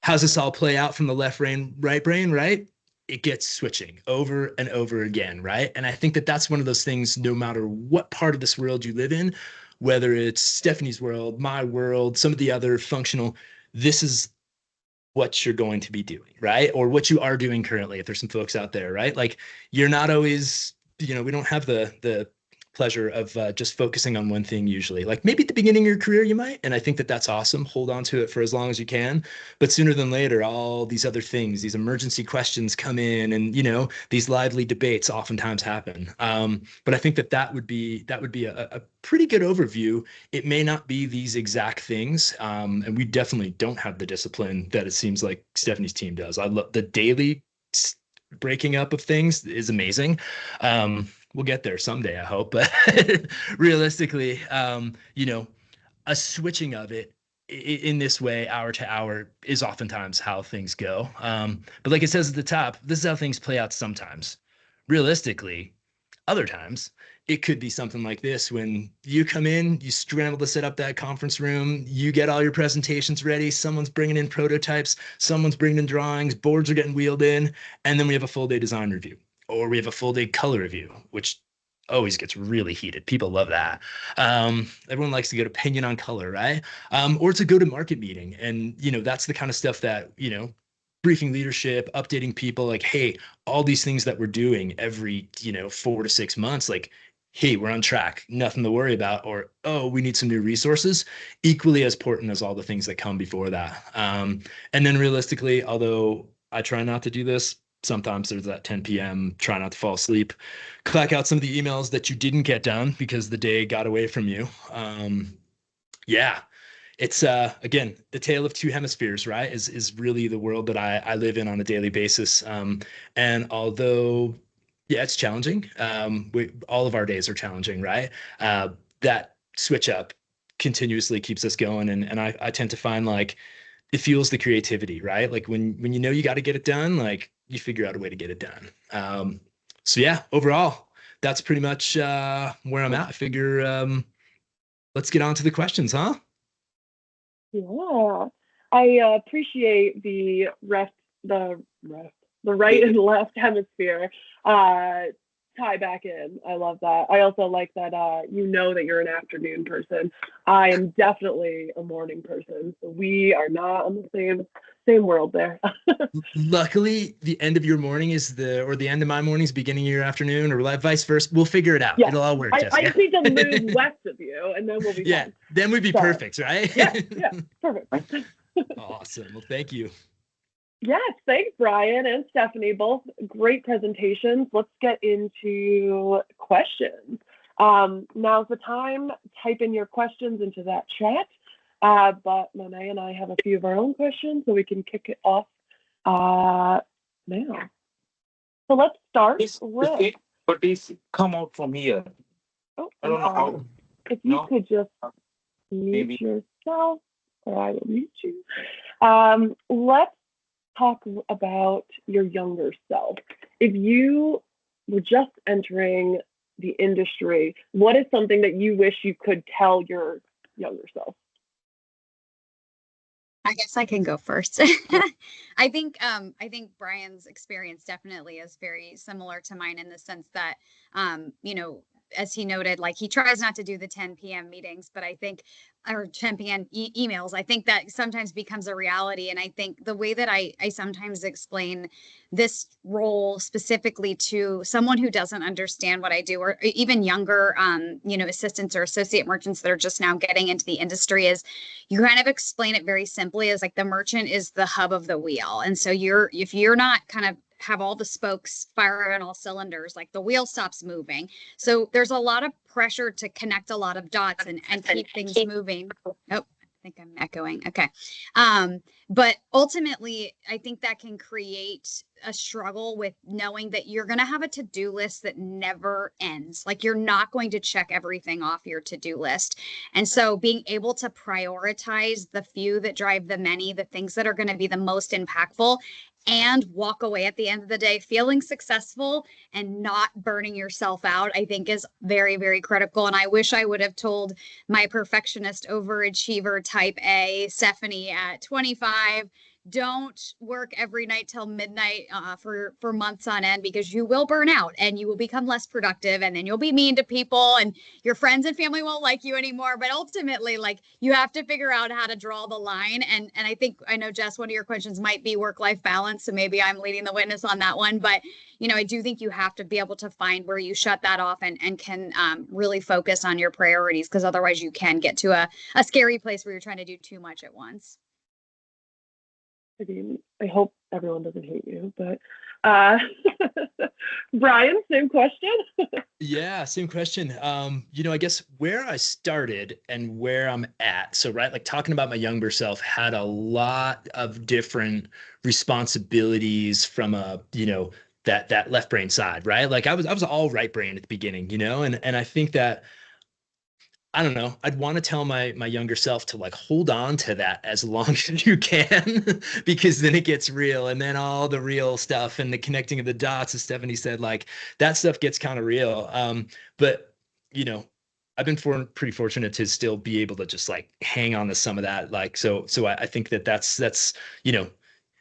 How's this all play out from the left brain, right brain, right? It gets switching over and over again, right? And I think that that's one of those things, no matter what part of this world you live in, whether it's Stephanie's world, my world, some of the other functional, this is what you're going to be doing, right? Or what you are doing currently, if there's some folks out there, right? Like you're not always, you know, we don't have the pleasure of just focusing on one thing usually. Like maybe at the beginning of your career you might, and I think that that's awesome. Hold on to it for as long as you can. But sooner than later, all these other things, these emergency questions come in, and you know, these lively debates oftentimes happen. But I think that would be a pretty good overview. It may not be these exact things, and we definitely don't have the discipline that it seems like Stephanie's team does. I love the daily breaking up of things is amazing. We'll get there someday, I hope. But realistically, you know, a switching of it in this way, hour to hour, is oftentimes how things go. But like it says at the top, this is how things play out sometimes. Realistically, other times, it could be something like this: when you come in, you scramble to set up that conference room, you get all your presentations ready, someone's bringing in prototypes, someone's bringing in drawings, boards are getting wheeled in, and then we have a full day design review. Or we have a full day color review, which always gets really heated. People love that. Everyone likes to get opinion on color, right? Or it's a go-to-market meeting. And, you know, that's the kind of stuff that, you know, briefing leadership, updating people, like, hey, all these things that we're doing every, you know, 4 to 6 months, like, hey, we're on track, nothing to worry about. Or, oh, we need some new resources, equally as important as all the things that come before that. And then realistically, although I try not to do this, sometimes there's that 10 p.m. try not to fall asleep, clack out some of the emails that you didn't get done because the day got away from you. Yeah. It's again, the tale of two hemispheres, right? Is really the world that I live in on a daily basis. And although, yeah, it's challenging. All of our days are challenging, right? That switch up continuously keeps us going, and I tend to find like it fuels the creativity, right? Like when you know you got to get it done, like you figure out a way to get it done. So yeah, overall, that's pretty much where I'm at. I figure let's get on to the questions, huh? Yeah. I appreciate the right and left hemisphere uh, tie back in. I love that. I also like that you know that you're an afternoon person. I am definitely a morning person. So we are not on the same world there. Luckily, the end of your morning is or the end of my morning is beginning of your afternoon, or like vice versa. We'll figure it out. Yeah. It'll all work, I Jessica. just need to move west of you and then we'll be Yeah, fine. then we'd be So, perfect, right? yeah, perfect. Awesome. Well, thank you. Yes, thanks, Brian and Stephanie. Both great presentations. Let's get into questions. Now's the time. Type in your questions into that chat. But Monet and I have a few of our own questions, so we can kick it off now. So let's start with. But it's come out from here. Oh, I don't know sorry. how. If you No, could just mute maybe. yourself, or I will mute you. Let's talk about your younger self. If you were just entering the industry, what is something that you wish you could tell your younger self? I guess I can go first. I think Brian's experience definitely is very similar to mine in the sense that you know, as he noted, like he tries not to do the 10 p.m. meetings, but I think or 10 p.m. emails, I think that sometimes becomes a reality. And I think the way that I sometimes explain this role specifically to someone who doesn't understand what I do, or even younger you know, assistants or associate merchants that are just now getting into the industry, is you kind of explain it very simply as like the merchant is the hub of the wheel. And so if you're not kind of have all the spokes fire on all cylinders, like the wheel stops moving. So there's a lot of pressure to connect a lot of dots and keep things moving. Oh, I think I'm echoing. Okay. But ultimately, I think that can create a struggle with knowing that you're going to have a to-do list that never ends. Like you're not going to check everything off your to-do list. And so being able to prioritize the few that drive the many, the things that are going to be the most impactful, and walk away at the end of the day feeling successful and not burning yourself out, I think is very, very critical. And I wish I would have told my perfectionist overachiever type A, Stephanie, at 25, don't work every night till midnight for months on end, because you will burn out and you will become less productive, and then you'll be mean to people and your friends and family won't like you anymore. But ultimately, like, you have to figure out how to draw the line. And I know, Jess, one of your questions might be work-life balance, so maybe I'm leading the witness on that one. But you know, I do think you have to be able to find where you shut that off and can really focus on your priorities, because otherwise you can get to a scary place where you're trying to do too much at once. I mean, I hope everyone doesn't hate you, but Brian, same question. Yeah, same question. You know, I guess where I started and where I'm at. So, right, like talking about my younger self had a lot of different responsibilities from you know, that left brain side, right? Like I was all right brain at the beginning, you know, and I think that I don't know. I'd want to tell my younger self to like hold on to that as long as you can, because then it gets real, and then all the real stuff and the connecting of the dots, as Stephanie said, like that stuff gets kind of real. But you know, I've been pretty fortunate to still be able to just like hang on to some of that. Like so I think that's you know,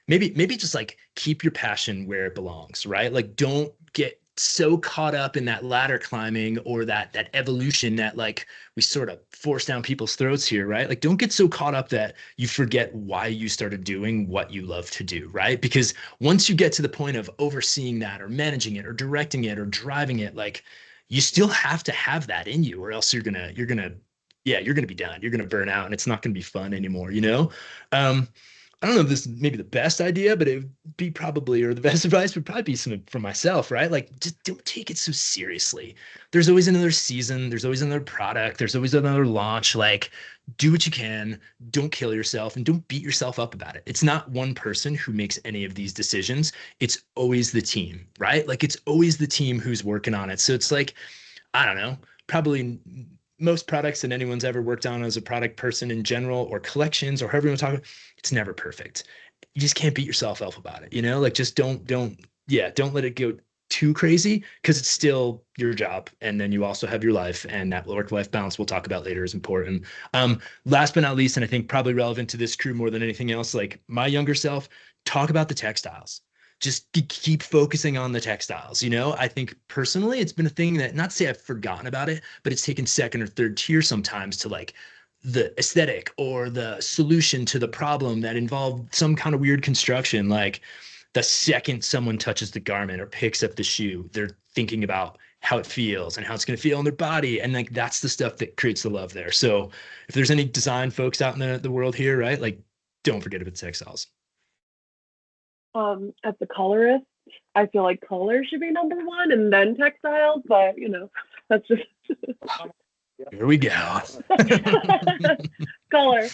maybe just like keep your passion where it belongs, right? Like don't get so caught up in that ladder climbing or that evolution that like we sort of force down people's throats here, right? Like don't get so caught up that you forget why you started doing what you love to do, right? Because once you get to the point of overseeing that or managing it or directing it or driving it, like you still have to have that in you, or else you're gonna yeah, you're gonna be done. You're gonna burn out and it's not gonna be fun anymore, you know? I don't know if this is maybe the best idea, but it would be probably, or the best advice would probably be some from myself, right? Like, just don't take it so seriously. There's always another season, there's always another product, there's always another launch. Like, do what you can, don't kill yourself, and don't beat yourself up about it. It's not one person who makes any of these decisions. It's always the team, right? Like, it's always the team who's working on it. So it's like, I don't know, probably most products that anyone's ever worked on as a product person in general, or collections, or however you want to talk about, it's never perfect. You just can't beat yourself up about it, like just don't let it go too crazy, because it's still your job. And then you also have your life, and that work-life balance we'll talk about later is important. Last but not least, and I think probably relevant to this crew more than anything else, like my younger self, talk about the textiles. Just keep focusing on the textiles. I think personally it's been a thing that, not to say I've forgotten about it, but it's taken second or third tier sometimes to like the aesthetic or the solution to the problem that involved some kind of weird construction. Like, the second someone touches the garment or picks up the shoe, they're thinking about how it feels and how it's going to feel on their body. And like, that's the stuff that creates the love there. So if there's any design folks out in the world here, right, like, don't forget about the textiles. As the colorist, I feel like color should be number one and then textiles, but that's just Here we go. color.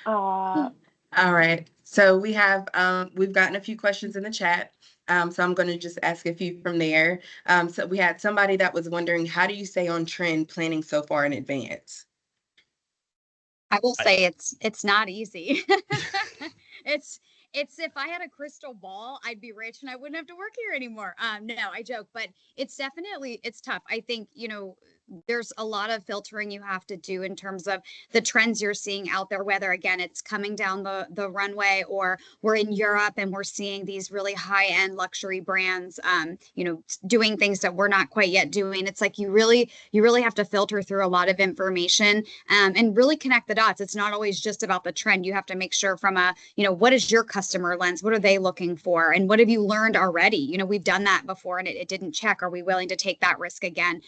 All right. So we've gotten a few questions in the chat. So I'm going to just ask a few from there. So we had somebody that was wondering, how do you stay on trend planning so far in advance? I will say it's not easy. It's if I had a crystal ball, I'd be rich and I wouldn't have to work here anymore. No, I joke, but it's tough. I think, there's a lot of filtering you have to do in terms of the trends you're seeing out there, whether again it's coming down the runway, or we're in Europe and we're seeing these really high-end luxury brands doing things that we're not quite yet doing. It's like you really have to filter through a lot of information and really connect the dots. It's not always just about the trend. You have to make sure from what is your customer lens? What are they looking for? And what have you learned already? We've done that before and it didn't check. Are we willing to take that risk again?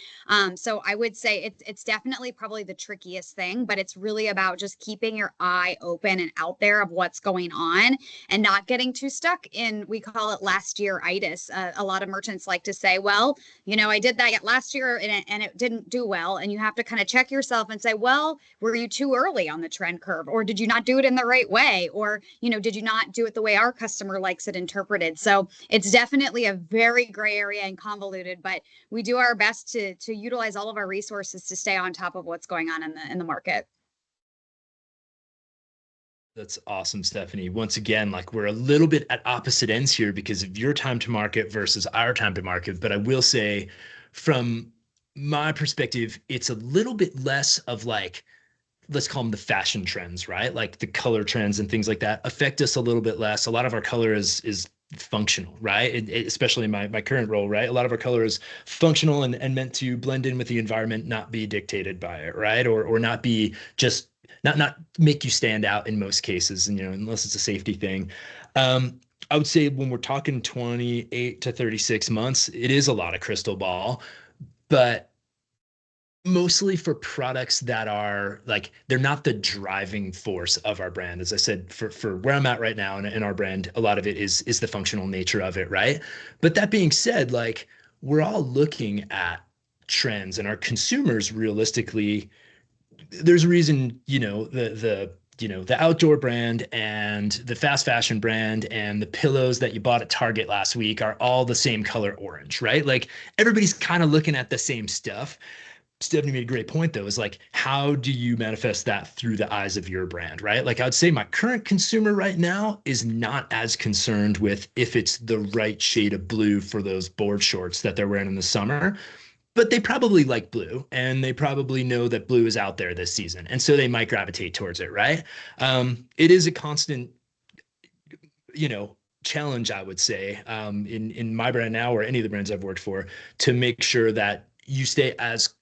So I would say it's definitely probably the trickiest thing, but it's really about just keeping your eye open and out there of what's going on and not getting too stuck in, we call it last year itis. A lot of merchants like to say, well, I did that last year and it didn't do well. And you have to kind of check yourself and say, well, were you too early on the trend curve? Or did you not do it in the right way? Or, did you not do it the way our customer likes it interpreted? So it's definitely a very gray area and convoluted, but we do our best to utilize all of our resources to stay on top of what's going on in the market. That's awesome, Stephanie. Once again, like, we're a little bit at opposite ends here because of your time to market versus our time to market. But I will say, from my perspective, it's a little bit less of like, let's call them the fashion trends, right? Like the color trends and things like that affect us a little bit less. A lot of our color is functional, right? Especially in my current role, right? A lot of our color is functional and meant to blend in with the environment, not be dictated by it, right? Or not be just not make you stand out in most cases, and unless it's a safety thing. I would say when we're talking 28 to 36 months, it is a lot of crystal ball, but mostly for products that are like, they're not the driving force of our brand. As I said, for where I'm at right now in our brand, a lot of it is the functional nature of it, right? But that being said, like, we're all looking at trends, and our consumers, realistically, there's a reason, the outdoor brand and the fast fashion brand and the pillows that you bought at Target last week are all the same color orange, right? Like, everybody's kind of looking at the same stuff. Stephanie made a great point, though, is like, how do you manifest that through the eyes of your brand, right? Like, I would say my current consumer right now is not as concerned with if it's the right shade of blue for those board shorts that they're wearing in the summer, but they probably like blue, and they probably know that blue is out there this season. And so they might gravitate towards it, right? It is a constant, challenge, I would say, in my brand now, or any of the brands I've worked for, to make sure that you stay as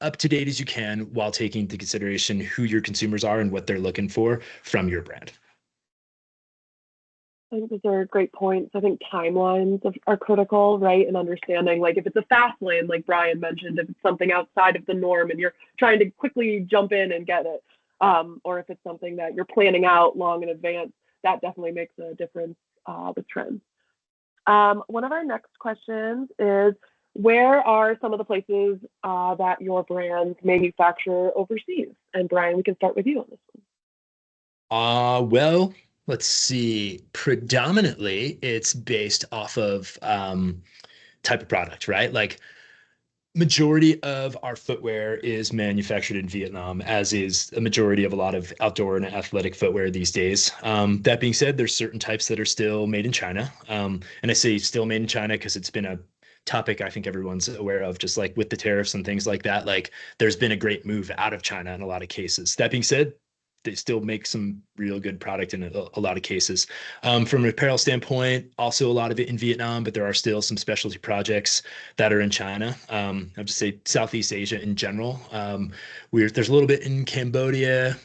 up to date as you can while taking into consideration who your consumers are and what they're looking for from your brand. I think those are great points. I think timelines are critical, right? And understanding, like, if it's a fast lane, like Brian mentioned, if it's something outside of the norm and you're trying to quickly jump in and get it, or if it's something that you're planning out long in advance, that definitely makes a difference with trends. One of our next questions is, where are some of the places that your brands manufacture overseas? And Brian, we can start with you on this one. Well, let's see. Predominantly, it's based off of type of product, right? Like majority of our footwear is manufactured in Vietnam, as is a majority of a lot of outdoor and athletic footwear these days. That being said, there's certain types that are still made in China. And I say still made in China because it's been a topic I think everyone's aware of, just like with the tariffs and things like that. Like there's been a great move out of China in a lot of cases. That being said, they still make some real good product in a lot of cases. From an apparel standpoint, also a lot of it in Vietnam, but there are still some specialty projects that are in China. I have to say Southeast Asia in general. There's a little bit in Cambodia.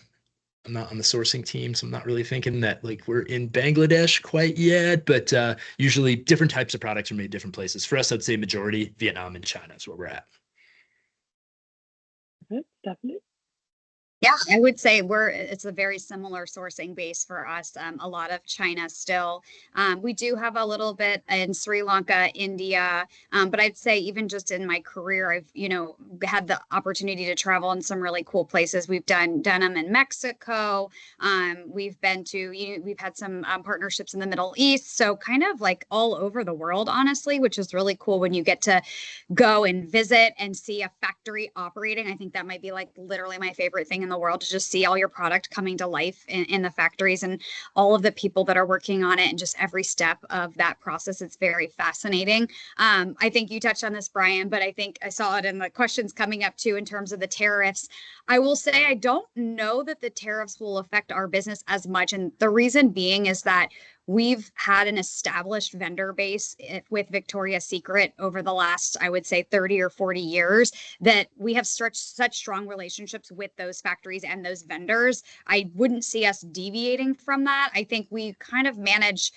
I'm not on the sourcing team, so I'm not really thinking that like we're in Bangladesh quite yet, but usually different types of products are made different places. For us, I'd say majority Vietnam and China is where we're at. Stephanie? Yeah, I would say it's a very similar sourcing base for us. A lot of China still. We do have a little bit in Sri Lanka, India, but I'd say even just in my career, I've, had the opportunity to travel in some really cool places. We've done denim in Mexico. We've been to, we've had some partnerships in the Middle East. So kind of like all over the world, honestly, which is really cool when you get to go and visit and see a factory operating. I think that might be like literally my favorite thing in the world, to just see all your product coming to life in the factories and all of the people that are working on it and just every step of that process. It's very fascinating. I think you touched on this, Brian, but I think I saw it in the questions coming up too in terms of the tariffs. I will say I don't know that the tariffs will affect our business as much. And the reason being is that we've had an established vendor base with Victoria's Secret over the last, I would say, 30 or 40 years, that we have such strong relationships with those factories and those vendors. I wouldn't see us deviating from that. I think we kind of manage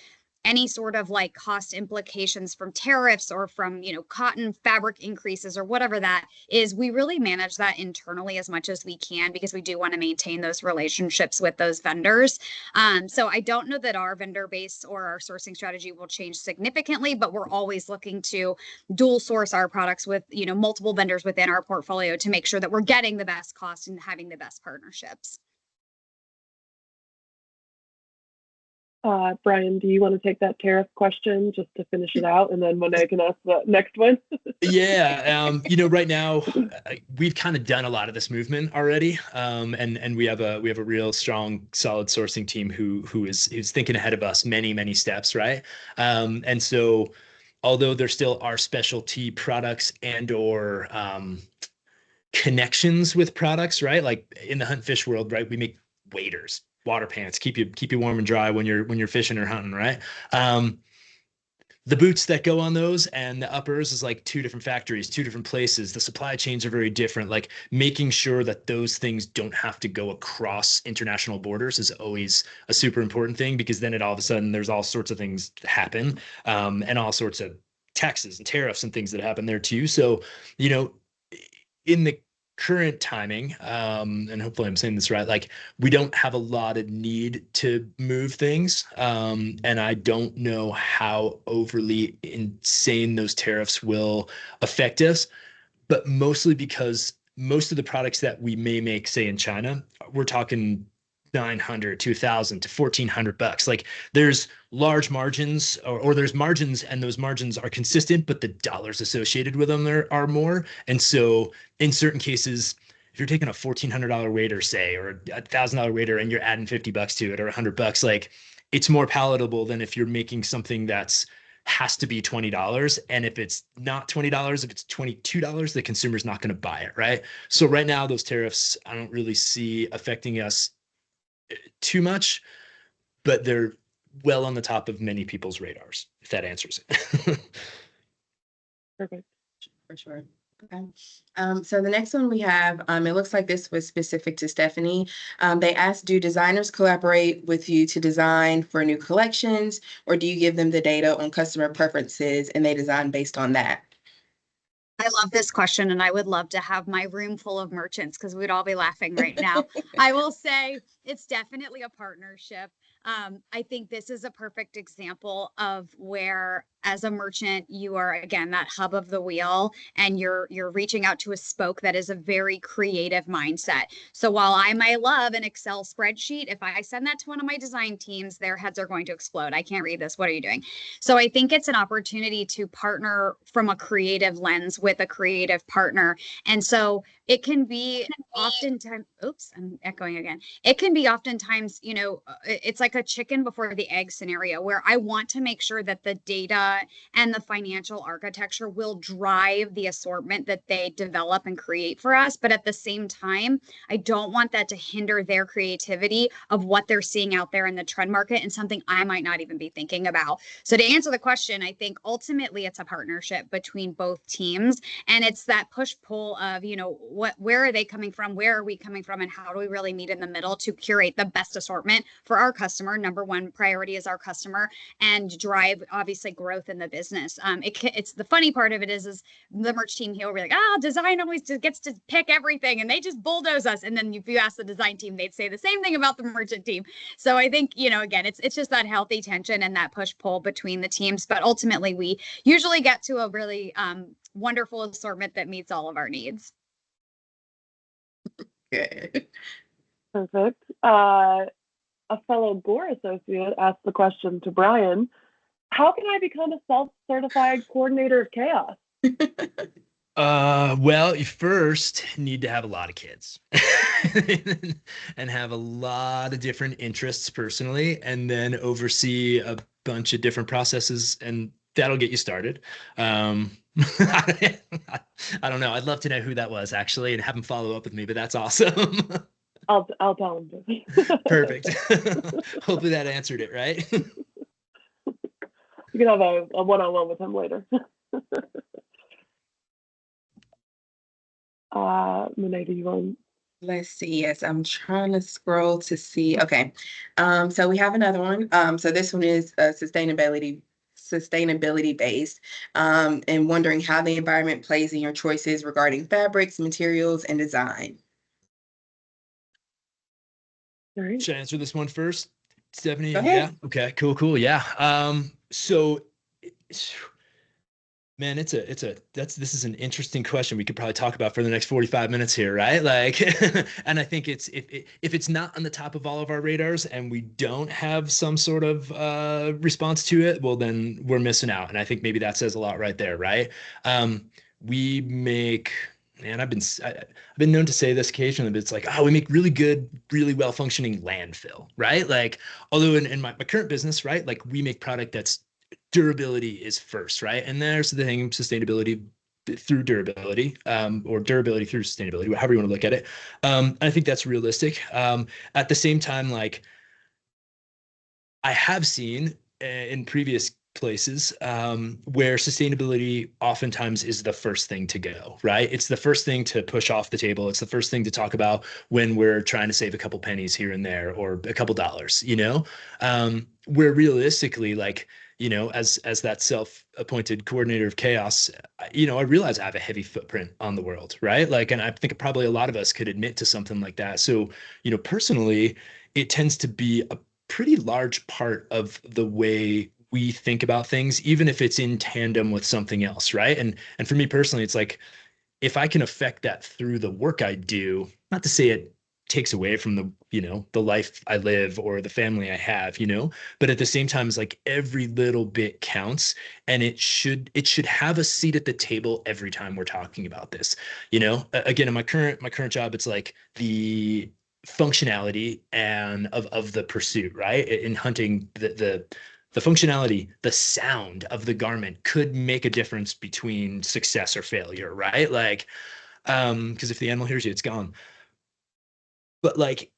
any sort of like cost implications from tariffs or from, cotton fabric increases or whatever that is. We really manage that internally as much as we can because we do want to maintain those relationships with those vendors. So I don't know that our vendor base or our sourcing strategy will change significantly, but we're always looking to dual source our products with, multiple vendors within our portfolio to make sure that we're getting the best cost and having the best partnerships. Brian, do you want to take that tariff question just to finish it out, and then Monet can ask the next one? Yeah, right now we've kind of done a lot of this movement already, and we have a real strong, solid sourcing team who is thinking ahead of us many steps, right? And so, although there still are specialty products and or connections with products, right? Like in the hunt and fish world, right? We make waders, water pants, keep you warm and dry when you're fishing or hunting, right? The boots that go on those and the uppers is like two different factories, two different places. The supply chains are very different. Like making sure that those things don't have to go across international borders is always a super important thing, because then all of a sudden there's all sorts of things that happen, and all sorts of taxes and tariffs and things that happen there too. So, in the current timing, and hopefully I'm saying this right, like we don't have a lot of need to move things. And I don't know how overly insane those tariffs will affect us, but mostly because most of the products that we may make, say in China, we're talking 900 to 1,000 to 1,400 bucks. Like there's large margins, or there's margins, and those margins are consistent, but the dollars associated with them are more. And so in certain cases, if you're taking a $1,400 waiter, say, or a $1,000 waiter, and you're adding 50 bucks to it or 100 bucks, like it's more palatable than if you're making something that's has to be $20. And if it's not $20, if it's $22, the consumer's not going to buy it, right? So right now, those tariffs, I don't really see affecting us too much, but they're well on the top of many people's radars, if that answers it. Perfect. For sure. Okay. So the next one we have, it looks like this was specific to Stephanie. They asked, do designers collaborate with you to design for new collections, or do you give them the data on customer preferences and they design based on that? I love this question, and I would love to have my room full of merchants because we'd all be laughing right now. I will say it's definitely a partnership. I think this is a perfect example of where, as a merchant, you are again that hub of the wheel, and you're reaching out to a spoke that is a very creative mindset. So while I might love an Excel spreadsheet, if I send that to one of my design teams, their heads are going to explode. I can't read this. What are you doing? So I think it's an opportunity to partner from a creative lens with a creative partner. And so it can be oftentimes, oops, I'm echoing again. It can be oftentimes, it's like a chicken before the egg scenario where I want to make sure that the data and the financial architecture will drive the assortment that they develop and create for us. But at the same time, I don't want that to hinder their creativity of what they're seeing out there in the trend market and something I might not even be thinking about. So to answer the question, I think ultimately it's a partnership between both teams. And it's that push pull of, where are they coming from? Where are we coming from? And how do we really meet in the middle to curate the best assortment for our customer? Number one priority is our customer, and drive obviously growth in the business. It's the funny part of it is the merch team here will be like, design always gets to pick everything and they just bulldoze us. And then if you ask the design team, they'd say the same thing about the merchant team. So I think, again, it's just that healthy tension and that push pull between the teams. But ultimately, we usually get to a really wonderful assortment that meets all of our needs. Good. Perfect. A fellow Gore associate asked the question to Brian, how can I become a self-certified coordinator of chaos? Well, you first need to have a lot of kids and have a lot of different interests personally, and then oversee a bunch of different processes, and that'll get you started. I don't know. I'd love to know who that was actually and have him follow up with me, but that's awesome. I'll tell him to. Perfect. Hopefully that answered it, right? You can have a one-on-one with him later. Monet, do you want? Let's see. Yes, I'm trying to scroll to see. Okay. So we have another one. So this one is sustainability based, and wondering how the environment plays in your choices regarding fabrics, materials, and design. All right. Should I answer this one first, Stephanie? Go ahead. Yeah. Okay. Cool. Yeah. So, man, this is an interesting question we could probably talk about for the next 45 minutes here, right? Like, and I think if it's not on the top of all of our radars and we don't have some sort of response to it, well, then we're missing out. And I think maybe that says a lot right there, right? We make. Man, I've been known to say this occasionally, but it's like, we make really good, really well-functioning landfill, right? Like, although in my current business, right, like we make product that's durability is first, right? And there's the thing, sustainability through durability, or durability through sustainability, however you want to look at it. I think that's realistic. At the same time, like I have seen in previous places where sustainability oftentimes is the first thing to go, right? It's the first thing to push off the table. It's the first thing to talk about when we're trying to save a couple pennies here and there or a couple dollars, where realistically, like, as that self-appointed coordinator of chaos, I realize I have a heavy footprint on the world, right? Like, and I think probably a lot of us could admit to something like that. So, personally, it tends to be a pretty large part of the way we think about things, even if it's in tandem with something else, right? And for me personally, it's like if I can affect that through the work I do, not to say it takes away from the life I live or the family I have, but at the same time, it's like every little bit counts, and it should have a seat at the table every time we're talking about this. Again, in my current job, it's like the functionality and of the pursuit, right? In hunting, the functionality, the sound of the garment could make a difference between success or failure, right? Like, because if the animal hears you, it's gone. But like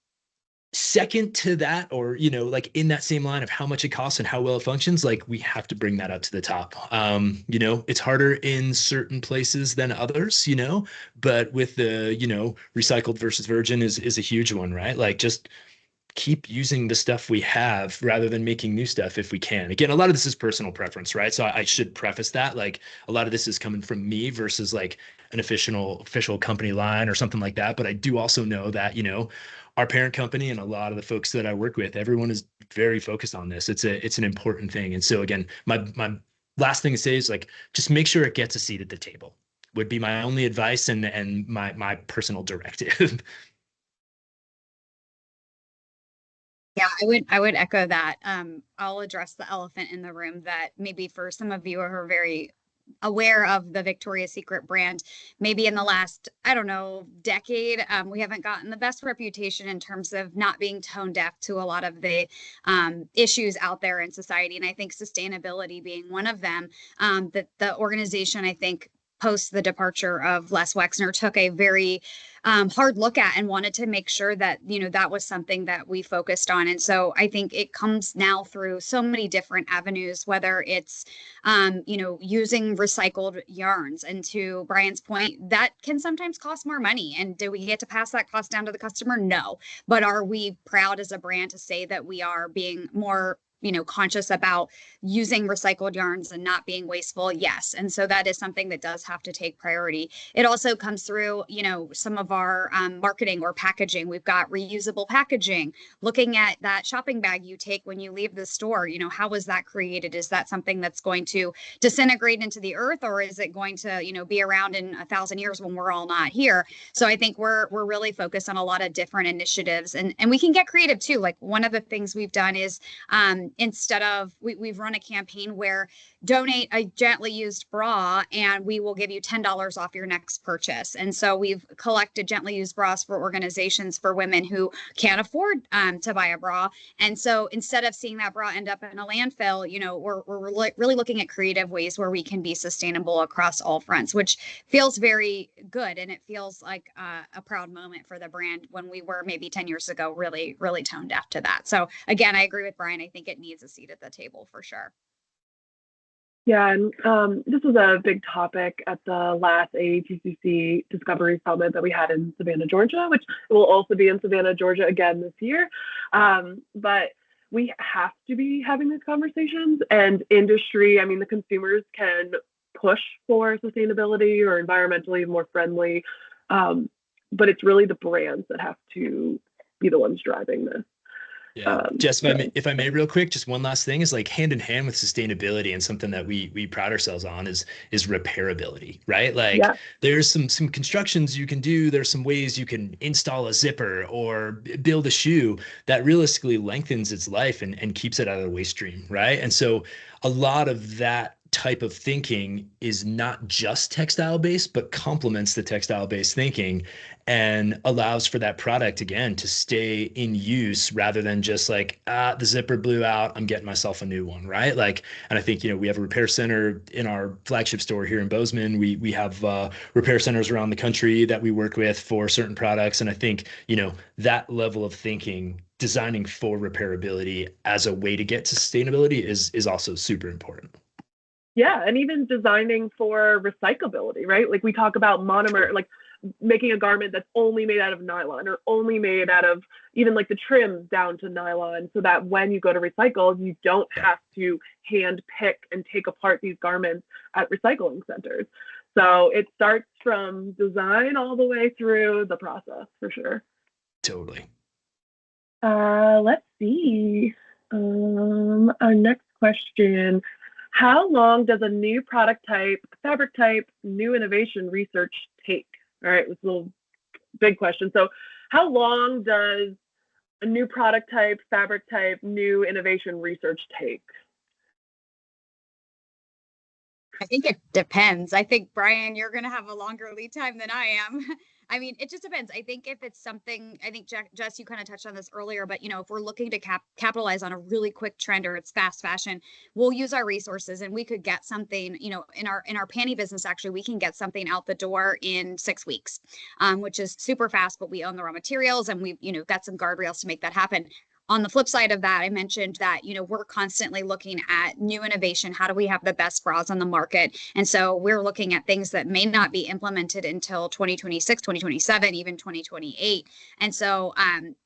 second to that, or like in that same line of how much it costs and how well it functions, like we have to bring that up to the top. It's harder in certain places than others, but with the recycled versus virgin is a huge one, right? Like just keep using the stuff we have rather than making new stuff if we can. Again, a lot of this is personal preference, right? So I should preface that, like, a lot of this is coming from me versus like an official company line or something like that. But I do also know that, our parent company and a lot of the folks that I work with, everyone is very focused on this. It's an important thing. And so again, my last thing to say is, like, just make sure it gets a seat at the table would be my only advice and my personal directive. Yeah, I would echo that. I'll address the elephant in the room that maybe for some of you who are very aware of the Victoria's Secret brand, maybe in the last, I don't know, decade, we haven't gotten the best reputation in terms of not being tone deaf to a lot of the issues out there in society. And I think sustainability being one of them, that the organization, I think, post the departure of Les Wexner, took a very hard look at and wanted to make sure that, that was something that we focused on. And so I think it comes now through so many different avenues, whether it's, using recycled yarns. And to Brian's point, that can sometimes cost more money. And do we get to pass that cost down to the customer? No. But are we proud as a brand to say that we are being more conscious about using recycled yarns and not being wasteful? Yes. And so that is something that does have to take priority. It also comes through, some of our marketing or packaging. We've got reusable packaging, looking at that shopping bag you take when you leave the store. How was that created? Is that something that's going to disintegrate into the earth, or is it going to, be around in 1,000 years when we're all not here? So I think we're really focused on a lot of different initiatives, and we can get creative too. Like, one of the things we've done is, instead of, we've run a campaign where donate a gently used bra and we will give you $10 off your next purchase. And so we've collected gently used bras for organizations for women who can't afford to buy a bra. And so instead of seeing that bra end up in a landfill, we're really looking at creative ways where we can be sustainable across all fronts, which feels very good. And it feels like a proud moment for the brand when we were maybe 10 years ago really, really tone deaf to that. So again, I agree with Brian. I think it needs a seat at the table for sure. Yeah, and this was a big topic at the last AATCC Discovery Summit that we had in Savannah, Georgia, which will also be in Savannah, Georgia again this year. But we have to be having these conversations, and industry, the consumers can push for sustainability or environmentally more friendly, but it's really the brands that have to be the ones driving this. Yeah, Jess, if I may real quick, just one last thing is, like, hand in hand with sustainability, and something that we pride ourselves on is repairability, right? Like, there's some constructions you can do. There's some ways you can install a zipper or build a shoe that realistically lengthens its life and keeps it out of the waste stream, right? And so a lot of that type of thinking is not just textile based, but complements the textile based thinking and allows for that product, again, to stay in use rather than just like, the zipper blew out, I'm getting myself a new one, right? Like, and I think, we have a repair center in our flagship store here in Bozeman. We have repair centers around the country that we work with for certain products. And I think, that level of thinking, designing for repairability as a way to get to sustainability is also super important. Yeah, and even designing for recyclability, right? Like, we talk about monomer, like making a garment that's only made out of nylon, or only made out of even like the trims down to nylon, so that when you go to recycle, you don't have to hand pick and take apart these garments at recycling centers. So it starts from design all the way through the process, for sure. Totally. Let's see. Our next question. How long does a new product type, fabric type, new innovation research take? All right, it's a little big question. So how long does a new product type, fabric type, new innovation research take? I think it depends. I think, Brian, you're going to have a longer lead time than I am. It just depends. I think if it's something, I think Jess, you kind of touched on this earlier, but if we're looking to capitalize on a really quick trend, or it's fast fashion, we'll use our resources, and we could get something, in our panty business, actually, we can get something out the door in 6 weeks, which is super fast, but we own the raw materials, and we've, got some guardrails to make that happen. on the flip side of that, I mentioned that, we're constantly looking at new innovation. How do we have the best bras on the market? And so we're looking at things that may not be implemented until 2026, 2027, even 2028. And so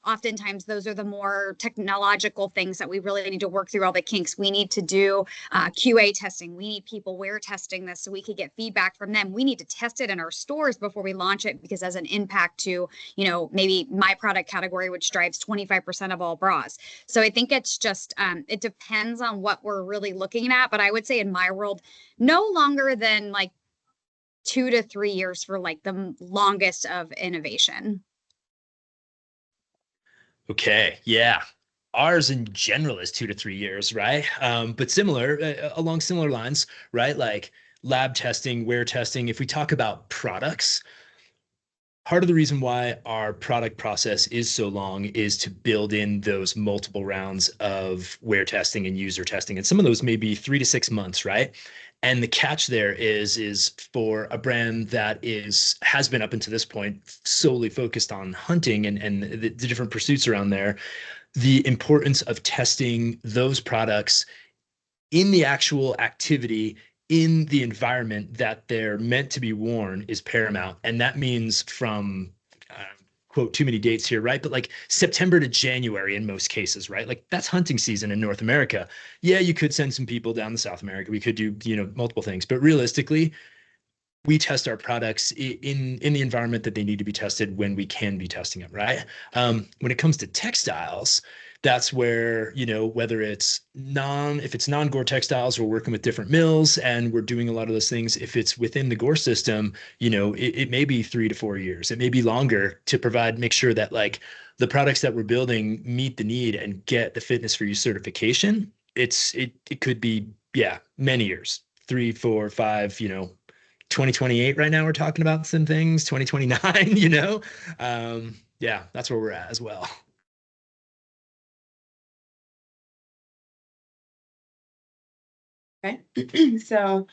oftentimes those are the more technological things that we really need to work through all the kinks. We need to do QA testing. We need people wear testing this so we could get feedback from them. We need to test it in our stores before we launch it, because as an impact to, maybe my product category, which drives 25% of all bras. So I think it's just, it depends on what we're really looking at. But I would say in my world, no longer than like 2 to 3 years for like the longest of innovation. Okay. Yeah. Ours in general is 2 to 3 years, right? But similar, along similar lines, right? Like lab testing, wear testing. If we talk about products, part of the reason why our product process is so long is to build in those multiple rounds of wear testing and user testing. And some of those may be 3 to 6 months, right? And the catch there is for a brand that has been up until this point solely focused on hunting and the different pursuits around there, the importance of testing those products in the actual activity, in the environment that they're meant to be worn, is paramount. And that means from, quote too many dates here, right? But like September to January in most cases, right? Like that's hunting season in North America. Yeah, you could send some people down to South America. We could do, multiple things, but realistically, we test our products in the environment that they need to be tested when we can be testing them, right? When it comes to textiles, that's where, whether it's if it's non-gore textiles, we're working with different mills and we're doing a lot of those things. If it's within the gore system, it may be 3 to 4 years. It may be longer to make sure that like the products that we're building meet the need and get the fitness for use certification. It could be, many years, 3, 4, 5, 2028 right now we're talking about some things, 2029. That's where we're at as well. Okay. So,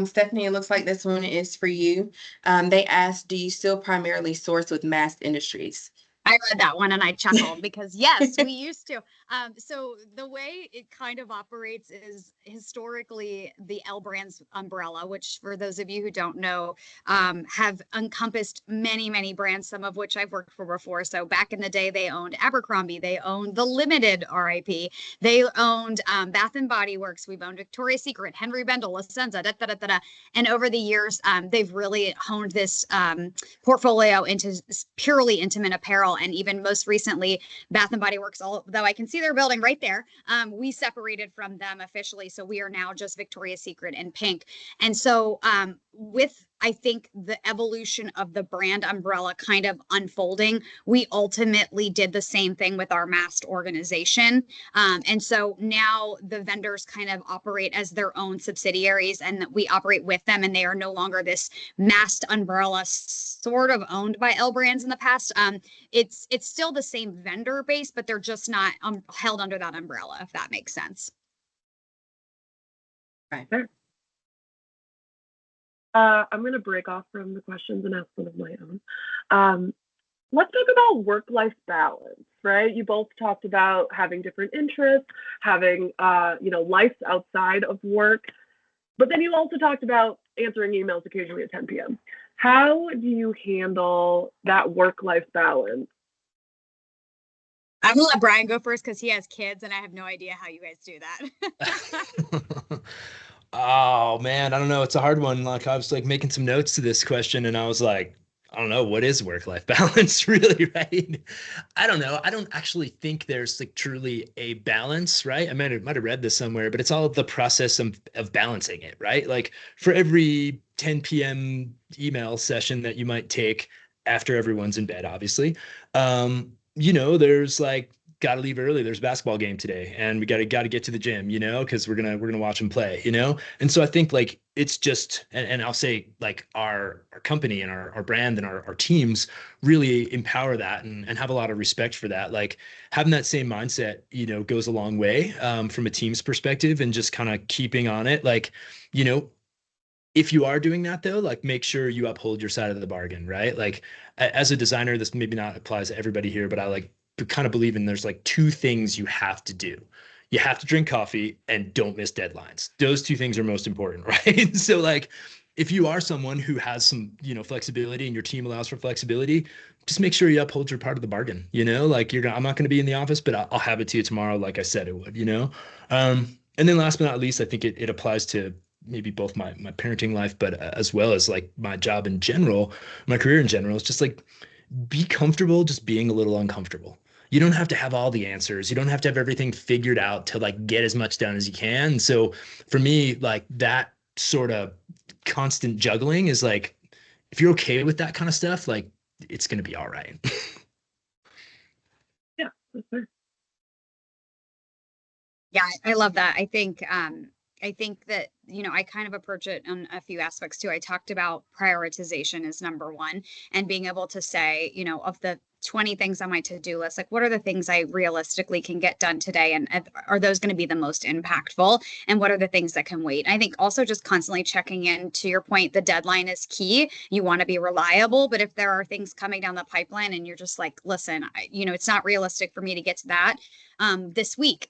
Stephanie, it looks like this one is for you. They asked, do you still primarily source with mass industries? I read that one and I chuckled because yes, we used to. So the way it kind of operates is historically the L Brands umbrella, which for those of you who don't know, have encompassed many, many brands, some of which I've worked for before. So back in the day, they owned Abercrombie, they owned The Limited, RIP, they owned Bath and Body Works, we've owned Victoria's Secret, Henry Bendel, La Senza, da, da, da, da, da. And over the years, they've really honed this portfolio into purely intimate apparel. And even most recently, Bath and Body Works, although I can see their building right there, we separated from them officially. So we are now just Victoria's Secret and PINK. And so with, I think, the evolution of the brand umbrella kind of unfolding, we ultimately did the same thing with our massed organization. And so now the vendors kind of operate as their own subsidiaries and we operate with them, and they are no longer this massed umbrella sort of owned by L Brands in the past. It's still the same vendor base, but they're just not held under that umbrella, if that makes sense. Right. I'm going to break off from the questions and ask one of my own. Let's talk about work-life balance, right? You both talked about having different interests, having, life outside of work, but then you also talked about answering emails occasionally at 10 p.m. How do you handle that work-life balance? I'm gonna let Brian go first because he has kids and I have no idea how you guys do that. Oh man, I don't know. It's a hard one. Like I was like making some notes to this question and I was like, I don't know, what is work-life balance really, right? I don't know. I don't actually think there's like truly a balance, right? I might have read this somewhere, but it's all the process of balancing it, right? Like for every 10 p.m. email session that you might take after everyone's in bed, obviously, there's like got to leave early. There's a basketball game today and we got to get to the gym, because we're going to watch them play, And so I think like it's just, and I'll say like our company and our brand and our teams really empower that and have a lot of respect for that. Like having that same mindset, goes a long way from a team's perspective and just kind of keeping on it. Like, if you are doing that though, like make sure you uphold your side of the bargain, right? Like as a designer, this maybe not applies to everybody here, but I like kind of believe in there's like two things you have to do. You have to drink coffee and don't miss deadlines. Those two things are most important, right? So like if you are someone who has some, flexibility and your team allows for flexibility, just make sure you uphold your part of the bargain, like I'm not going to be in the office, but I'll have it to you tomorrow. Like I said, it would. And then last but not least, I think it applies to maybe both my parenting life, but as well as like my job in general, my career in general. It's just like, be comfortable just being a little uncomfortable. You don't have to have all the answers. You don't have to have everything figured out to like get as much done as you can. So for me, like that sort of constant juggling is like, if you're okay with that kind of stuff, like it's going to be all right. Yeah, that's fair. Yeah, I love that. I think that, I kind of approach it on a few aspects too. I talked about prioritization is number one, and being able to say, of the 20 things on my to-do list, like what are the things I realistically can get done today? And are those going to be the most impactful? And what are the things that can wait? I think also just constantly checking in. To your point, the deadline is key. You want to be reliable, but if there are things coming down the pipeline and you're just like, listen, it's not realistic for me to get to that this week,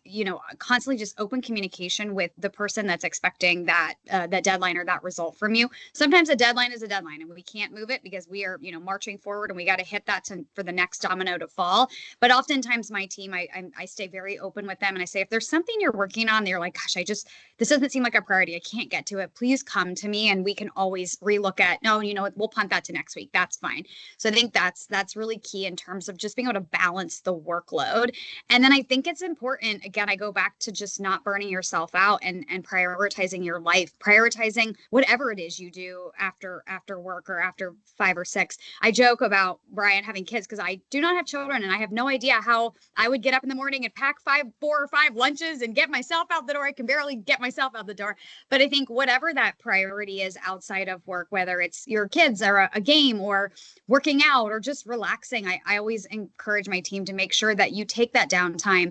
constantly just open communication with the person that's expecting that deadline or that result from you. Sometimes a deadline is a deadline and we can't move it because we are, marching forward and we got to hit that for the next domino to fall. But oftentimes my team, I stay very open with them and I say, if there's something you're working on, they're like, gosh, this doesn't seem like a priority. I can't get to it. Please come to me and we can always relook at, no, we'll punt that to next week. That's fine. So I think that's really key in terms of just being able to balance the workload. And then I think it's important, again, I go back to just not burning yourself out and prioritizing your life, prioritizing whatever it is you do after work or after 5 or 6. I joke about Brian having kids because I do not have children and I have no idea how I would get up in the morning and pack 4 or 5 lunches and get myself out the door. I can barely get myself out the door. But I think whatever that priority is outside of work, whether it's your kids or a game or working out or just relaxing, I always encourage my team to make sure that you take that downtime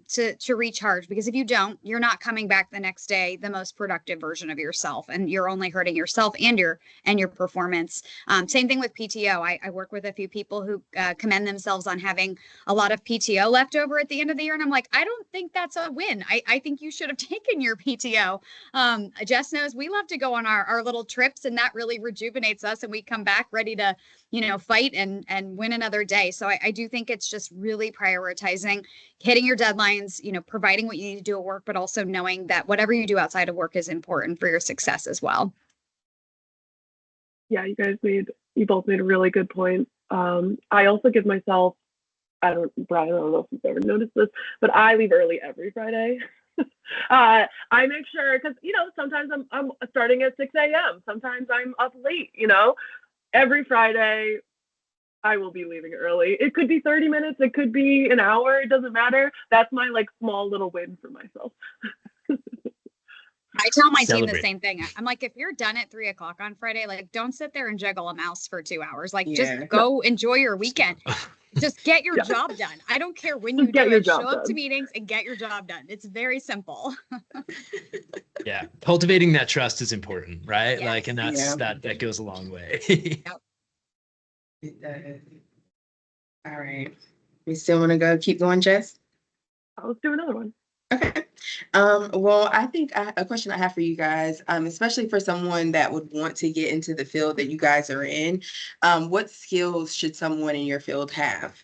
to recharge, because if you don't, you're not coming back the next day the most productive version of yourself, and you're only hurting yourself and your performance. Same thing with PTO. I work with a few people who commend themselves on having a lot of PTO left over at the end of the year, and I'm like, I don't think that's a win. I think you should have taken your PTO. Jess knows we love to go on our little trips, and that really rejuvenates us, and we come back ready to fight and win another day. So I do think it's just really prioritizing, hitting your deadlines, providing what you need to do at work, but also knowing that whatever you do outside of work is important for your success as well. Yeah, you both made a really good point. I also give myself, Brian, I don't know if you've ever noticed this, but I leave early every Friday. I make sure, because sometimes I'm starting at 6 a.m. Sometimes I'm up late. Every Friday I will be leaving early. It could be 30 minutes, it could be an hour, it doesn't matter. That's my like small little win for myself. I tell my team the same thing. I'm like, if you're done at 3 o'clock on Friday, like don't sit there and juggle a mouse for 2 hours. Like just go enjoy your weekend. Just get your job done. I don't care when you do it. Show up to meetings and get your job done. It's very simple. Yeah. Cultivating that trust is important, right? Yes. Like, and that goes a long way. Yep. It does. All right. We still want to keep going, Jess? Let's do another one. Okay. Well, I think a question I have for you guys, especially for someone that would want to get into the field that you guys are in, what skills should someone in your field have?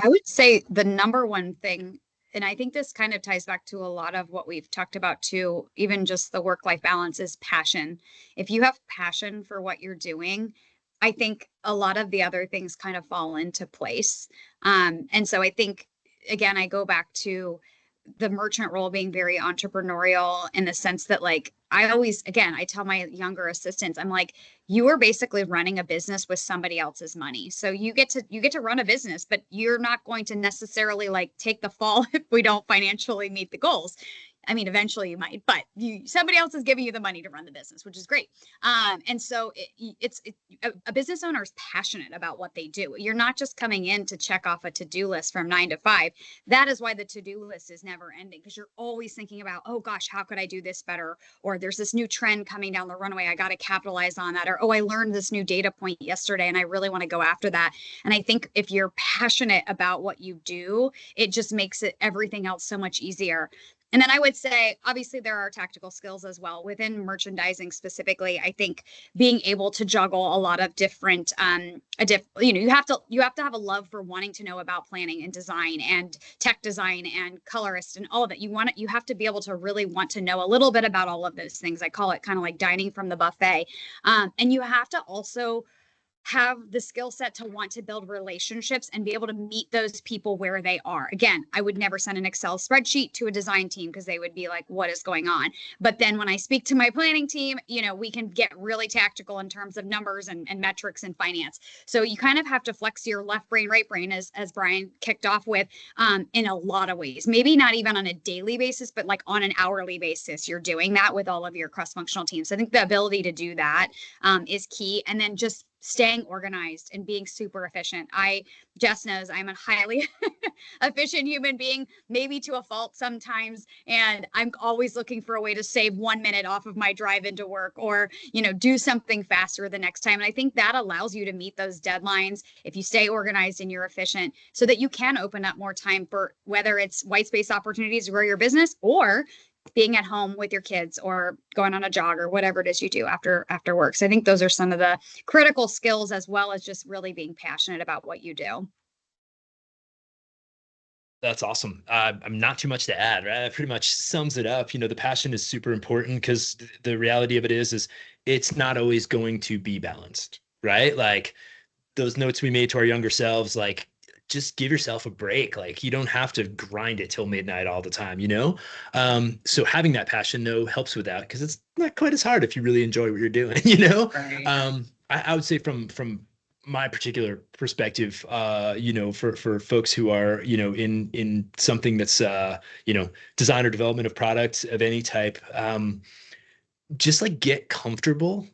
I would say the number one thing, and I think this kind of ties back to a lot of what we've talked about too, even just the work-life balance, is passion. If you have passion for what you're doing, I think a lot of the other things kind of fall into place. And so I think, again, I go back to the merchant role being very entrepreneurial in the sense that, like, I tell my younger assistants, I'm like, you are basically running a business with somebody else's money. So you get to run a business, but you're not going to necessarily like take the fall if we don't financially meet the goals. I mean, eventually you might, but somebody else is giving you the money to run the business, which is great. And so a business owner is passionate about what they do. You're not just coming in to check off a to-do list from 9 to 5. That is why the to-do list is never ending, because you're always thinking about, oh gosh, how could I do this better? Or there's this new trend coming down the runway. I got to capitalize on that. Or, oh, I learned this new data point yesterday and I really want to go after that. And I think if you're passionate about what you do, it just makes it everything else so much easier. And then I would say, obviously, there are tactical skills as well within merchandising specifically. I think being able to juggle a lot of different, you have to have a love for wanting to know about planning and design and tech design and colorist and all of it. You have to be able to really want to know a little bit about all of those things. I call it kind of like dining from the buffet. And you have to also have the skill set to want to build relationships and be able to meet those people where they are. Again, I would never send an Excel spreadsheet to a design team because they would be like, what is going on? But then when I speak to my planning team, we can get really tactical in terms of numbers and metrics and finance. So you kind of have to flex your left brain, right brain, as Brian kicked off with, in a lot of ways. Maybe not even on a daily basis, but like on an hourly basis, you're doing that with all of your cross-functional teams. So I think the ability to do that is key. And then just staying organized and being super efficient. Jess knows I'm a highly efficient human being, maybe to a fault sometimes. And I'm always looking for a way to save 1 minute off of my drive into work or, do something faster the next time. And I think that allows you to meet those deadlines if you stay organized and you're efficient so that you can open up more time for whether it's white space opportunities to grow your business or being at home with your kids or going on a jog or whatever it is you do after work. So I think those are some of the critical skills, as well as just really being passionate about what you do. That's awesome. I'm not too much to add, right? That pretty much sums it up. The passion is super important because the reality of it is it's not always going to be balanced, right? Like those notes we made to our younger selves, like just give yourself a break. Like you don't have to grind it till midnight all the time, So having that passion helps with that because it's not quite as hard if you really enjoy what you're doing, Right. I would say from my particular perspective, for folks who are, in something that's, design or development of products of any type, just like get comfortable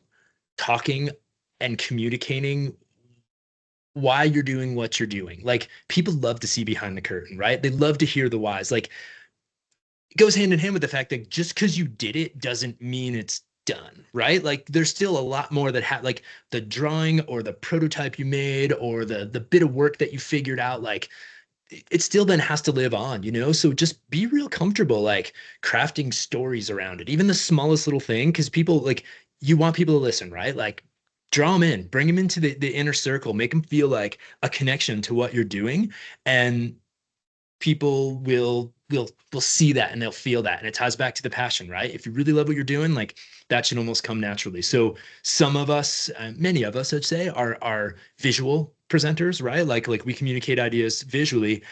talking and communicating why you're doing what you're doing. Like people love to see behind the curtain, right? They love to hear the whys. Like it goes hand in hand with the fact that just because you did it doesn't mean it's done, right? Like there's still a lot more that like the drawing or the prototype you made or the bit of work that you figured out, like it still then has to live on, So just be real comfortable, like crafting stories around it, even the smallest little thing, because people like you want people to listen, right? Like draw them in, bring them into the inner circle, make them feel like a connection to what you're doing, and people will see that and they'll feel that, and it ties back to the passion, right? If you really love what you're doing, like that should almost come naturally. So some of us, many of us, I'd say, are visual presenters, right? Like we communicate ideas visually,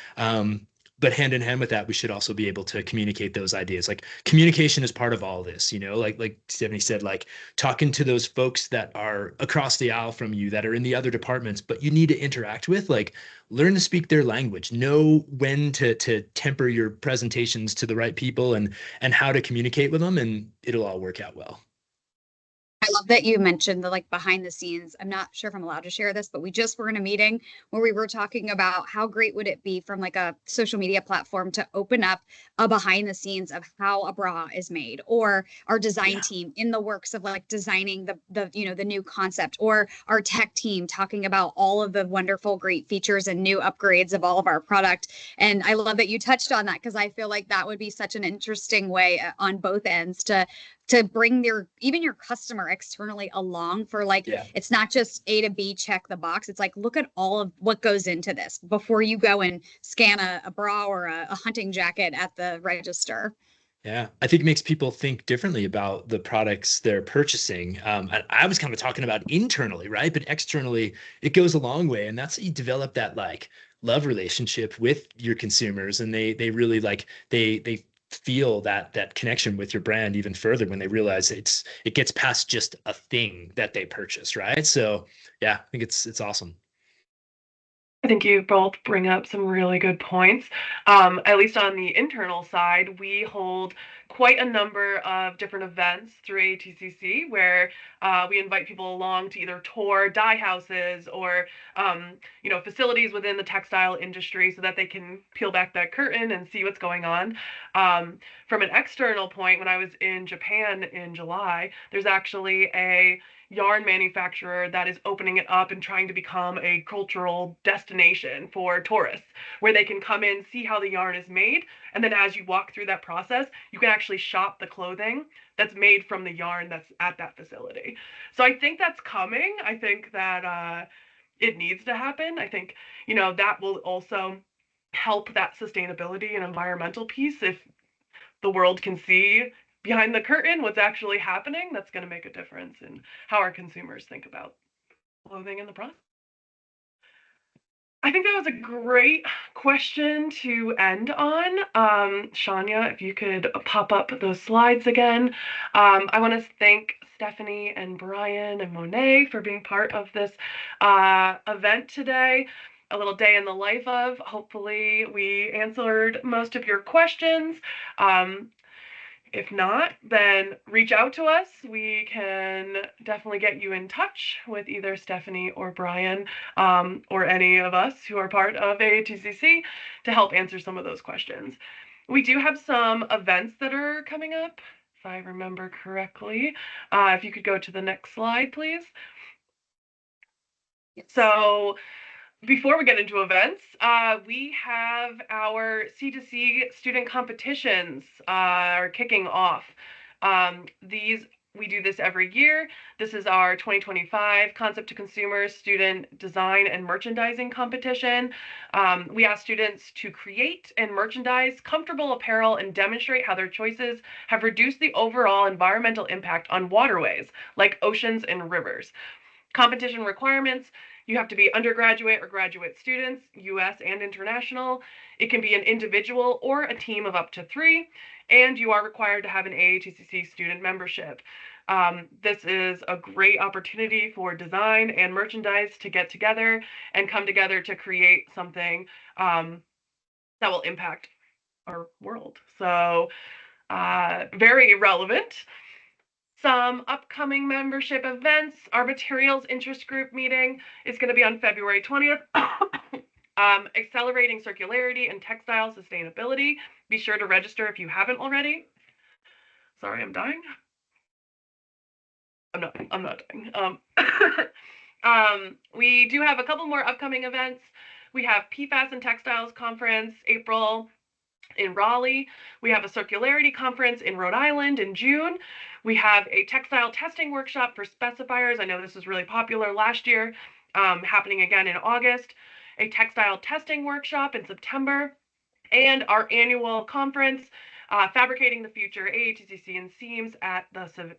but hand in hand with that, we should also be able to communicate those ideas. Like communication is part of all this, like Stephanie said, like talking to those folks that are across the aisle from you that are in the other departments, but you need to interact with, like learn to speak their language, know when to temper your presentations to the right people and how to communicate with them, and it'll all work out well. I love that you mentioned the behind the scenes. I'm not sure if I'm allowed to share this, but we just were in a meeting where we were talking about how great would it be from a social media platform to open up a behind the scenes of how a bra is made, or our design team in the works of designing the new concept, or our tech team talking about all of the wonderful, great features and new upgrades of all of our product. And I love that you touched on that because I feel like that would be such an interesting way on both ends to bring even your customer externally along for It's not just A to B, check the box. It's like, look at all of what goes into this before you go and scan a bra or a hunting jacket at the register. Yeah, I think it makes people think differently about the products they're purchasing. And I was kind of talking about internally, right? But externally, it goes a long way. And that's how you develop that love relationship with your consumers. And they really they feel that connection with your brand even further when they realize it gets past just a thing that they purchase, right? So yeah, I think it's awesome. I think you both bring up some really good points. At least on the internal side, we hold quite a number of different events through AATCC where we invite people along to either tour dye houses or facilities within the textile industry so that they can peel back that curtain and see what's going on. From an external point, when I was in Japan in July, there's actually a yarn manufacturer that is opening it up and trying to become a cultural destination for tourists where they can come in, see how the yarn is made, and then as you walk through that process, you can actually shop the clothing that's made from the yarn that's at that facility. So I think that's coming. I think that it needs to happen. I think, that will also help that sustainability and environmental piece. If the world can see behind the curtain what's actually happening, that's going to make a difference in how our consumers think about clothing in the process. I think that was a great question to end on. Shania, if you could pop up those slides again. I want to thank Stephanie and Brian and Monet for being part of this event today. A little day in the life of. Hopefully we answered most of your questions. If not, then reach out to us. We can definitely get you in touch with either Stephanie or Brian or any of us who are part of AATCC to help answer some of those questions. We do have some events that are coming up, if I remember correctly. If you could go to the next slide, please. Yes. So before we get into events, we have our C2C student competitions are kicking off. We do this every year. This is our 2025 Concept to Consumer Student Design and Merchandising Competition. We ask students to create and merchandise comfortable apparel and demonstrate how their choices have reduced the overall environmental impact on waterways, like oceans and rivers. Competition requirements: you have to be undergraduate or graduate students, US and international. It can be an individual or a team of up to 3, and you are required to have an AATCC student membership. This is a great opportunity for design and merchandise to get together and come together to create something that will impact our world. So very relevant. Some upcoming membership events. Our materials interest group meeting is going to be on February 20th. Accelerating circularity and textile sustainability. Be sure to register if you haven't already. Sorry, I'm dying. I'm not dying. We do have a couple more upcoming events. We have PFAS and Textiles Conference, April in Raleigh. We have a circularity conference in Rhode Island in June. We have a textile testing workshop for specifiers. I know this was really popular last year, happening again in August. A textile testing workshop in September. And our annual conference, Fabricating the Future, AATCC and Seams at the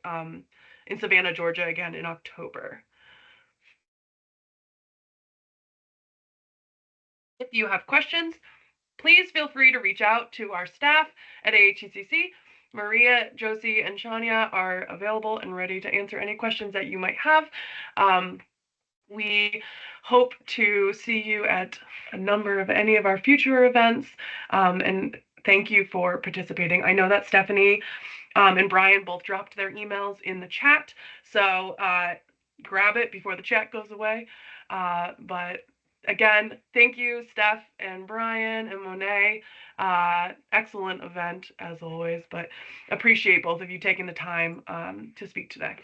in Savannah, Georgia, again in October. If you have questions, please feel free to reach out to our staff at AATCC. Maria, Josie, and Shania are available and ready to answer any questions that you might have. We hope to see you at a number of any of our future events, and thank you for participating. I know that Stephanie and Brian both dropped their emails in the chat, so grab it before the chat goes away. But again, thank you, Steph and Brian and Monet. Excellent event as always, but appreciate both of you taking the time to speak today.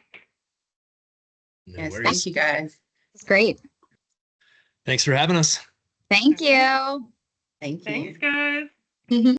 No yes, worries. Thank you guys. It's great. Thanks for having us. Thank you. Thank you. Thanks, guys.